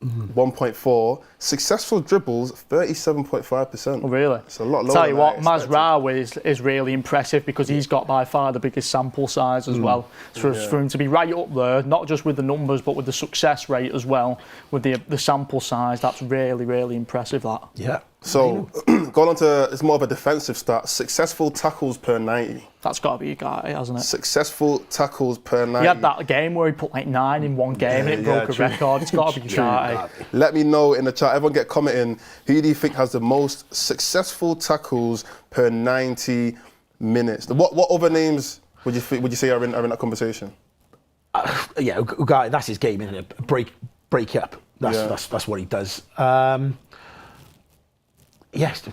1.4, successful dribbles 37.5%. Oh, really? It's a lot lower. Tell you what, than I expected. Mazraoui is really impressive because he's got by far the biggest sample size as well. So for him to be right up there, not just with the numbers but with the success rate as well, with the sample size, that's really, really impressive. That. Yeah. So, going on to, it's more of a defensive stat. Successful tackles per 90. That's got to be a guy, hasn't it? Successful tackles per 90. He had that game where he put like 9 in one game and it broke a true. record. It's got to be a guy. Let me know in the chat. Everyone get commenting. Who do you think has the most successful tackles per 90 minutes? What other names would you say are in that conversation? Yeah, Ugarte, that's his game, isn't it? Break up. That's what he does. Yes,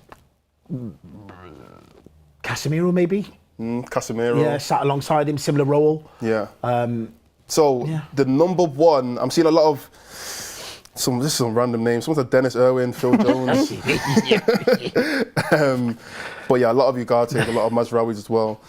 Casemiro maybe. Casemiro. Yeah, sat alongside him, similar role. Yeah. The number one, I'm seeing a lot of some random names. Someone said Dennis Irwin, Phil Jones. But yeah, a lot of Ugarte, a lot of Mazraouis as well.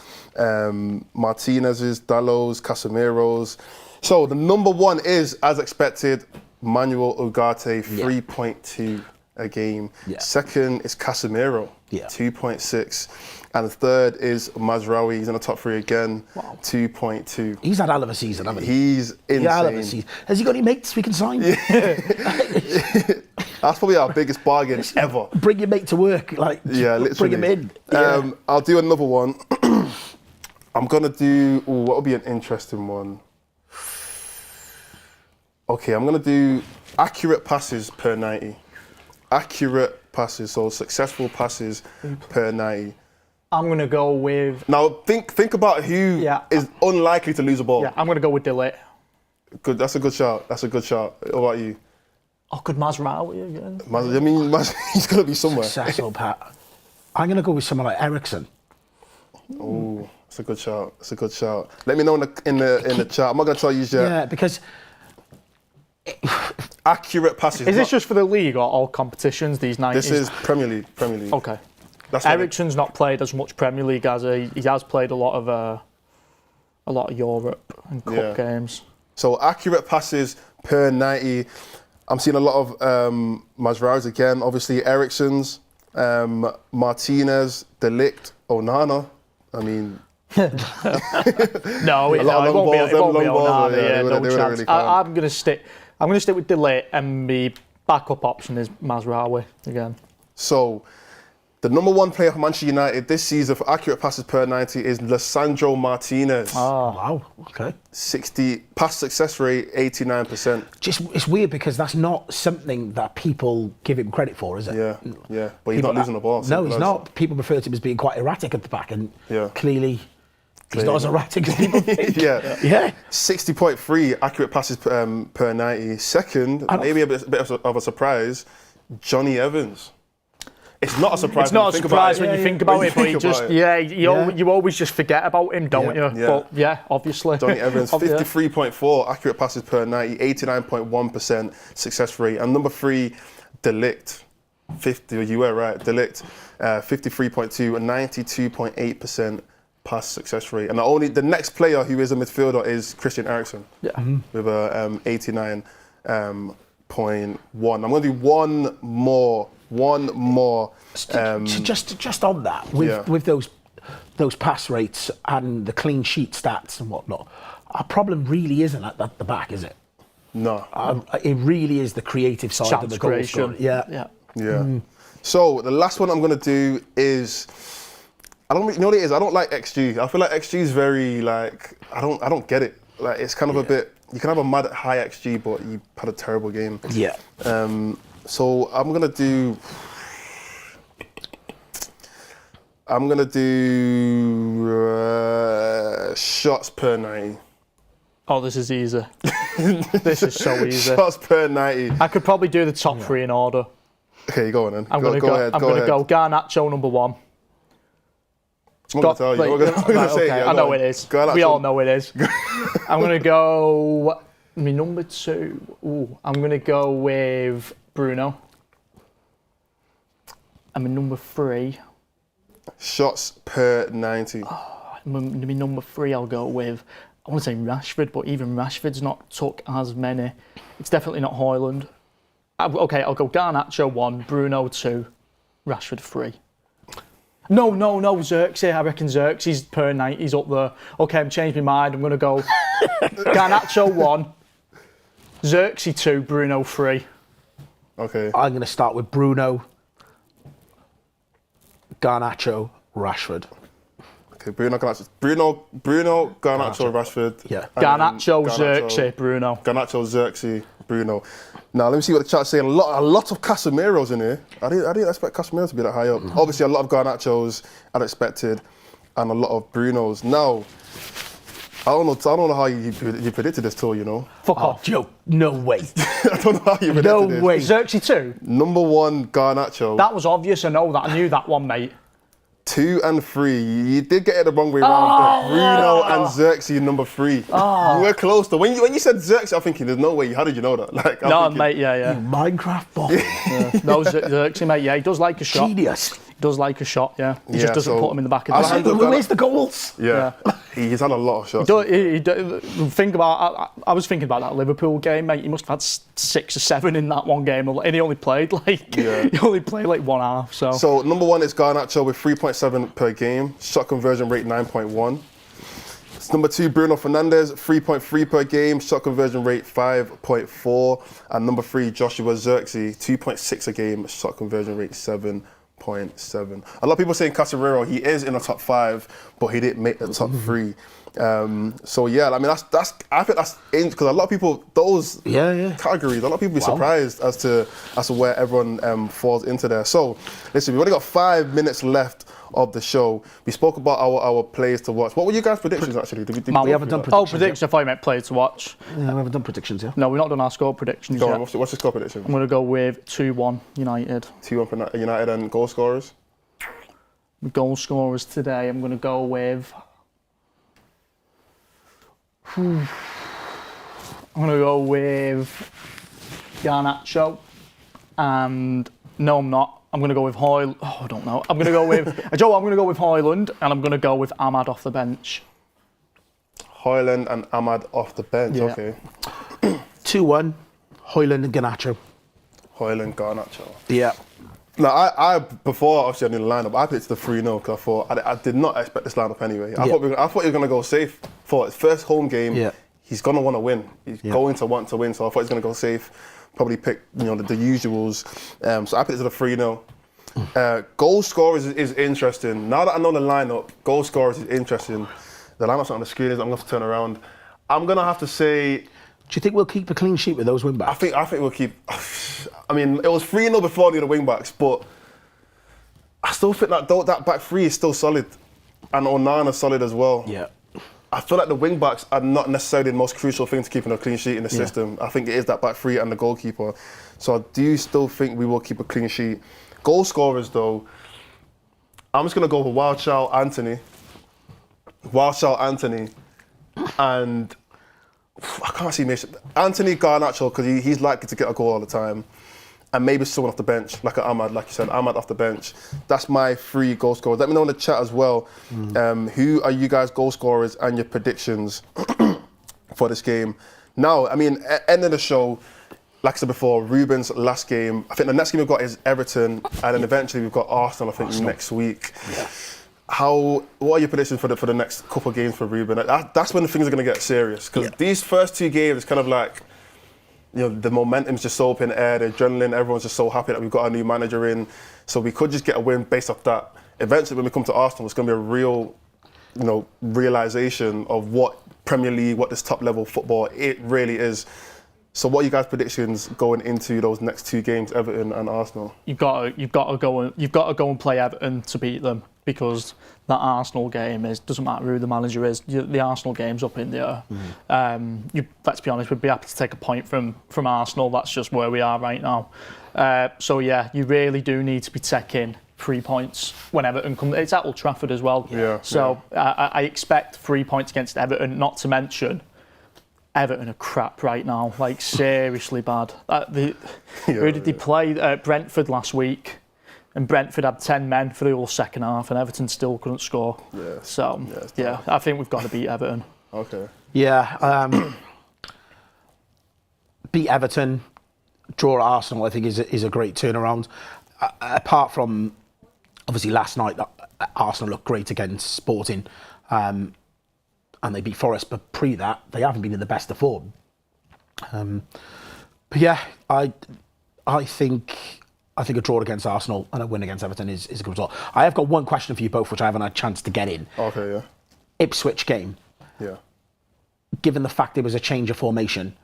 Martinez's, Dallo's, Casemiro's. So the number one is, as expected, Manuel Ugarte, 3.2 a game. Yeah. Second is Casemiro, 2.6. And third is Mazraoui. He's in the top 3 again, 2.2. He's had a hell of a season, hasn't he? He's insane. Hell of a season. Has he got any mates we can sign? That's probably our biggest bargain ever. Bring your mate to work, literally. Bring him in. I'll do another one. I'm gonna do. What would be an interesting one? Okay, I'm gonna do accurate passes per 90. Accurate passes, so successful passes per 90. I'm going to go with... Now, think about who is unlikely to lose a ball. Yeah, I'm going to go with Delay. Good, that's a good shout. What about you? Oh, could Mazraoui again? He's going to be somewhere. Successful, Pat. I'm going to go with someone like Ericsson. Oh, that's a good shout. Let me know in the chat. I'm not going to tell you yet. Yeah, because... Accurate passes. Is this just for the league or all competitions, these 90s? This is Premier League. Okay. Ericsson's not played as much Premier League as he has played a lot of Europe and cup games. So accurate passes per 90. I'm seeing a lot of Mazraouis again. Obviously Ericsson's, Martinez, De Ligt, Onana. I mean. No, it won't be Onana. No chance. Really I'm going to stick with De Ligt, and the backup option is Mazraoui again. So, the number one player for Manchester United this season for accurate passes per 90 is Lisandro Martinez. Oh, wow. Okay. 60 pass success rate, 89%. It's weird because that's not something that people give him credit for, is it? Yeah. But he's not losing the ball. No, he's not. People refer to him as being quite erratic at the back, and clearly he's not as erratic as people think. Yeah. 60.3 accurate passes per 90. Second, maybe a bit of a surprise, Johnny Evans. It's not a surprise. It's not a surprise when you think about it, but you always just forget about him, don't you? Yeah. But yeah, obviously. Johnny Evans, 53.4 accurate passes per 90, 89.1% success rate. And number 3, De Ligt. 50, you were right, De Ligt, 53.2 and 92.8% pass success rate. And the next player who is a midfielder is Christian Eriksen with a 89.1. I'm going to do one more. Just on that, with those pass rates and the clean sheet stats and whatnot, our problem really isn't at the back, is it? No. It really is the creative side of the goal scoring. Yeah. So the last one I'm going to do is, you know what it is? I don't like XG. I feel like XG is very I don't get it. Like it's kind of a bit. You can have a mad high XG, but you had a terrible game. Yeah. So I'm gonna do shots per 90. Oh, this is easy. This is so easy. Shots per 90. I could probably do the top 3 in order. Okay, go on then. I'm going to go Garnacho number 1. I'm going to tell you. I know it is. We all know it is. I'm going to go... My number 2. I'm going to go with Bruno. And my number 3... Shots per 90. My number 3 I'll go with... I want to say Rashford, but even Rashford's not took as many. It's definitely not Højlund. Okay, I'll go Garnacho 1, Bruno 2, Rashford 3. No, Xerxes. I reckon Xerxes per 90's up there. Okay, I've changed my mind. I'm going to go Garnacho 1, Xerxes 2, Bruno 3. Okay. I'm going to start with Bruno, Garnacho, Rashford. Okay, Bruno, Garnacho, Rashford. Yeah. Garnacho, Xerxes, Bruno. Garnacho, Xerxes, Bruno. Now let me see what the chat's saying. A lot of Casemiros in here. I didn't expect Casemiro to be that high up. Obviously, a lot of Garnachos I'd expected, and a lot of Brunos. Now, I don't know how you predicted this tour. You know. Fuck off. Joe, no way. I don't know how you predicted No this. way. Xerxes 2. Number 1, Garnacho. That was obvious. I know that. I knew that one, mate. 2 and 3. You did get it the wrong way round. Bruno and Xerxes number 3. You were close though. When you said Xerxes, I'm thinking there's no way. How did you know that? Like, Mate, yeah. Minecraft bot. No, Xerxes, mate, yeah. He does like a shot. Genius. He does like a shot, yeah. He just doesn't put him in the back of the net. Where's the goals? Yeah. He's had a lot of shots. I was thinking about that Liverpool game, mate. He must have had 6 or 7 in that one game, and he only played like 1 half. So number 1 is Garnacho with 3.7 per game, shot conversion rate 9.1. Number 2, Bruno Fernandes, 3.3 per game, shot conversion rate 5.4. And number 3, Joshua Xerxes, 2.6 a game, shot conversion rate 7.7. A lot of people saying Casemiro, he is in the top 5, but he didn't make the top 3. So yeah, I mean I think that's because a lot of people those categories, a lot of people be surprised as to where everyone falls into there. So listen, we've only got 5 minutes left of the show. We spoke about our players to watch. What were you guys' predictions actually? We haven't done predictions. Oh, predictions. I thought you meant players to watch. Yeah, we haven't done predictions yet. No, we've not done our score predictions Go yet. on, what's your score prediction? I'm going to go with 2-1 United. 2-1 for United, and goal scorers? Goal scorers today, I'm going to go with... I'm going to go with Garnacho, and no, I'm not. I'm going to go with Hoyland. Oh, I don't know. I'm going to go with Joe. I'm going to go with Hoyland, and I'm going to go with Ahmad off the bench. Hoyland and Ahmad off the bench. Yeah. Okay. 2-1, Hoyland and Garnacho. Hoyland, Garnacho. Yeah. No, I before obviously I knew the lineup, I picked the 3-0 because I thought I did not expect this lineup anyway. I thought he was going to go safe for his first home game. He's going to want to win. He's going to want to win, so I thought he was going to go safe. Probably pick the usuals. So I picked the 3-0. Goal scorers is interesting. Now that I know the lineup, goal scorers is interesting. The lineup's not on the screen. I'm going to have to turn around. I'm going to have to say. Do you think we'll keep a clean sheet with those wing backs? I think we'll keep. I mean, it was 3-0 before the wing backs, but I still think that back three is still solid, and Onana's solid as well. Yeah. I feel like the wing backs are not necessarily the most crucial thing to keeping a clean sheet in the system. I think it is that back three and the goalkeeper. So I do still think we will keep a clean sheet. Goal scorers though, I'm just gonna go for Wild Child Anthony, and I can't see Mason. Anthony Garnacho, because he's likely to get a goal all the time. And maybe someone off the bench, like Ahmad, like you said, Ahmad off the bench. That's my 3 goal scorers. Let me know in the chat as well. Who are you guys' goal scorers and your predictions for this game? Now, I mean, end of the show, like I said before, Ruben's last game. I think the next game we've got is Everton, and then eventually we've got Arsenal, I think, next week. Yeah. What are your predictions for the next couple of games for Ruben? That's when things are going to get serious, because these first 2 games is kind of like, the momentum's just so up in the air, the adrenaline, everyone's just so happy that we've got a new manager in. So we could just get a win based off that. Eventually, when we come to Arsenal, it's going to be a real, realization of what Premier League, what this top level football it really is. So what are you guys' predictions going into those next 2 games, Everton and Arsenal? You've got to go and play Everton to beat them, because that Arsenal game doesn't matter who the manager is. The Arsenal game's up in the air. Let's be honest, we'd be happy to take a point from Arsenal. That's just where we are right now. So yeah, you really do need to be taking 3 points when Everton come. It's at Old Trafford as well. I expect 3 points against Everton. Not to mention, Everton are crap right now. Like seriously bad. Who did they play? Brentford last week. And Brentford had 10 men for the whole second half, and Everton still couldn't score. I think we've got to beat Everton. Okay. Yeah. Beat Everton, draw at Arsenal, I think is a great turnaround. Apart from, obviously, last night, Arsenal looked great against Sporting, and they beat Forest, but pre that, they haven't been in the best of form. But yeah, I think I think a draw against Arsenal and a win against Everton is a good result. I have got one question for you both, which I haven't had a chance to get in. Okay, yeah. Ipswich game. Yeah. Given the fact there was a change of formation,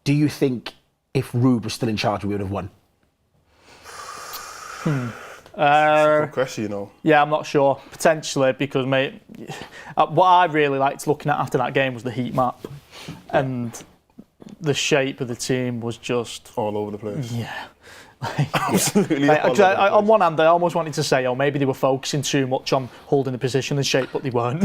do you think if Rube was still in charge, we would have won? Good question, you know. Yeah, I'm not sure. Potentially, because, mate, what I really liked looking at after that game was the heat map. And the shape of the team was just... all over the place. Yeah. Absolutely. On one hand, I almost wanted to say, maybe they were focusing too much on holding the position and shape, but they weren't.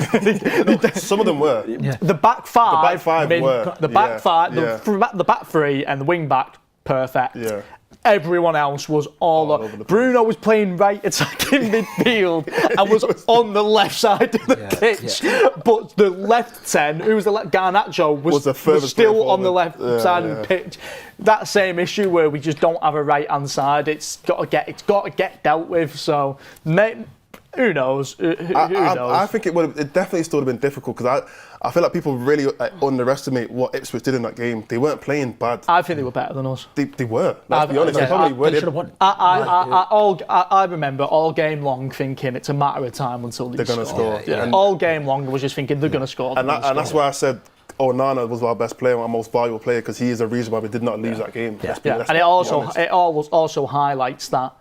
Some of them were. Yeah. The back five, The back five were. The back five, yeah. the back three, and the wing back, perfect. Yeah. Everyone else was all over the place. Bruno was playing right attacking midfield and was on the left side of the pitch. Yeah. But the left 10, who was the left, Garnacho, was the furthest still player on the forward. left side of Yeah. the pitch. That same issue where we just don't have a right hand side. It's got to get dealt with. So, who knows? Who knows? I think it definitely still would have been difficult because I feel like people really underestimate what Ipswich did in that game. They weren't playing bad. I think they were better than us. They were. Let's be honest. yeah. They probably were. They should have won. I remember all game long thinking it's a matter of time until They're going to score. Yeah. And All game long I was just thinking they're going to score. and that's why I said Onana was our best player, our most valuable player, because he is the reason why we did not lose that game. Let's be and it also highlights that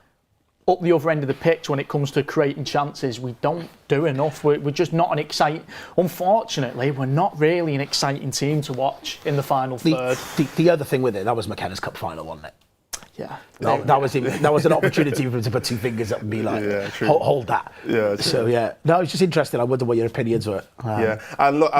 up the other end of the pitch when it comes to creating chances, we don't do enough. We're just not an exciting... Unfortunately, we're not really an exciting team to watch in the final third. The other thing with it, that was McKenna's Cup final, wasn't it? Yeah. That was an opportunity for him to put two fingers up and be like, hold that. Yeah, true. So, yeah. No, it's just interesting. I wonder what your opinions were. Yeah, and look,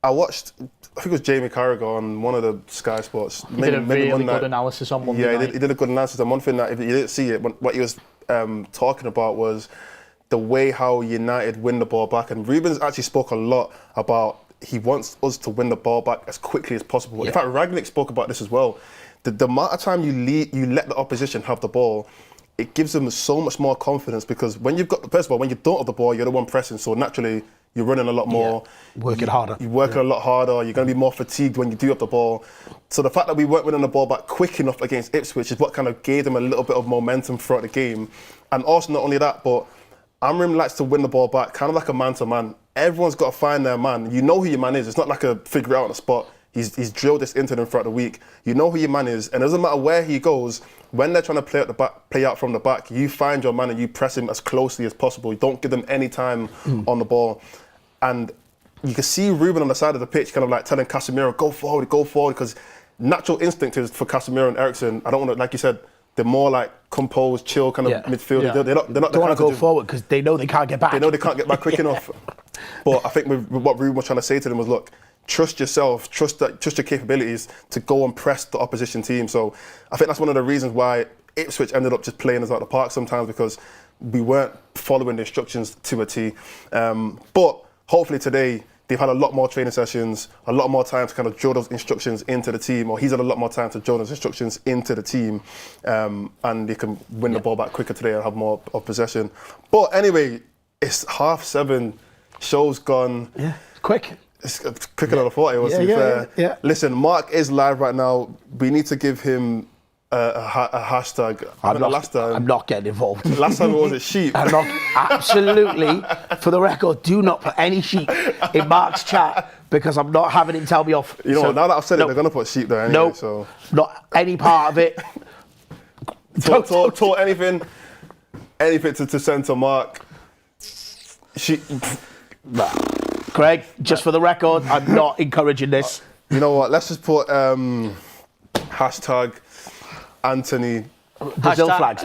I watched, I think it was Jamie Carragher on one of the Sky Sports. He did a really good analysis on Monday night. Yeah, he did a good analysis. And one thing that, if you didn't see it, what he was talking about was the way how United win the ball back. And Rubens actually spoke a lot about he wants us to win the ball back as quickly as possible. Yeah. In fact, Ragnick spoke about this as well. The amount of time you let the opposition have the ball, it gives them so much more confidence, because when you've got, first of all, when you don't have the ball, you're the one pressing, so naturally you're running a lot more. Working harder. You're working a lot harder. You're going to be more fatigued when you do have the ball. So the fact that we weren't winning the ball back quick enough against Ipswich is what kind of gave them a little bit of momentum throughout the game. And also not only that, but Amorim likes to win the ball back, kind of like a man-to-man. Everyone's got to find their man. You know who your man is. It's not like a figure it out on the spot. He's drilled this into them throughout the week. You know who your man is, and it doesn't matter where he goes. When they're trying to play out from the back, you find your man and you press him as closely as possible. You don't give them any time on the ball. And you can see Ruben on the side of the pitch kind of like telling Casemiro, go forward, because natural instinct is for Casemiro and Eriksen. I don't want to, like you said, they're more like composed, chill kind of midfield. Yeah. They're not They don't want to go forward because they know they can't get back. They know they can't get back quick enough. But I think with what Ruben was trying to say to them was, look, trust yourself, trust your capabilities to go and press the opposition team. So I think that's one of the reasons why Ipswich ended up just playing us out the park sometimes, because we weren't following the instructions to a T. But hopefully today they've had a lot more training sessions, a lot more time to kind of drill those instructions into the team, or he's had a lot more time to drill those instructions into the team, and they can win the ball back quicker today and have more of possession. But anyway, it's 7:30. Show's gone. Yeah, quick. It's quicker than I thought it was, to be fair. Yeah. Listen, Mark is live right now. We need to give him a hashtag. I'm not getting involved. Last time, what was it? Sheep. I'm not, absolutely, for the record, do not put any sheep in Mark's chat, because I'm not having him tell me off. You know, now that I've said it, they're going to put sheep there anyway. No, so. Not any part of it. Talk anything to send to Mark. Sheep. Craig, just for the record, I'm not encouraging this. You know what? Let's just put hashtag Anthony. Brazil flags.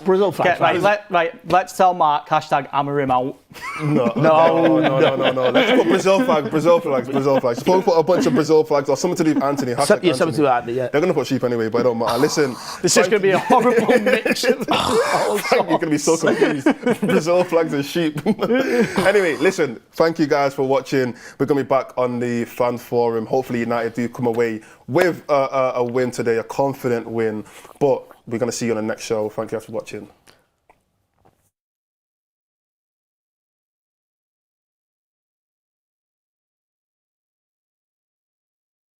Let's tell Mark hashtag Amorim out. No. Let's put Brazil flags. Suppose put a bunch of Brazil flags or something to do with Anthony. Hashtag Something to Anthony, yeah. They're going to put sheep anyway, but I don't matter. Listen. This is going to be a horrible mix. You're going to be so confused. Brazil flags and sheep. Anyway, listen, thank you guys for watching. We're going to be back on the fan forum. Hopefully United do come away with a win today, a confident win. But we're going to see you on the next show. Thank you guys for watching.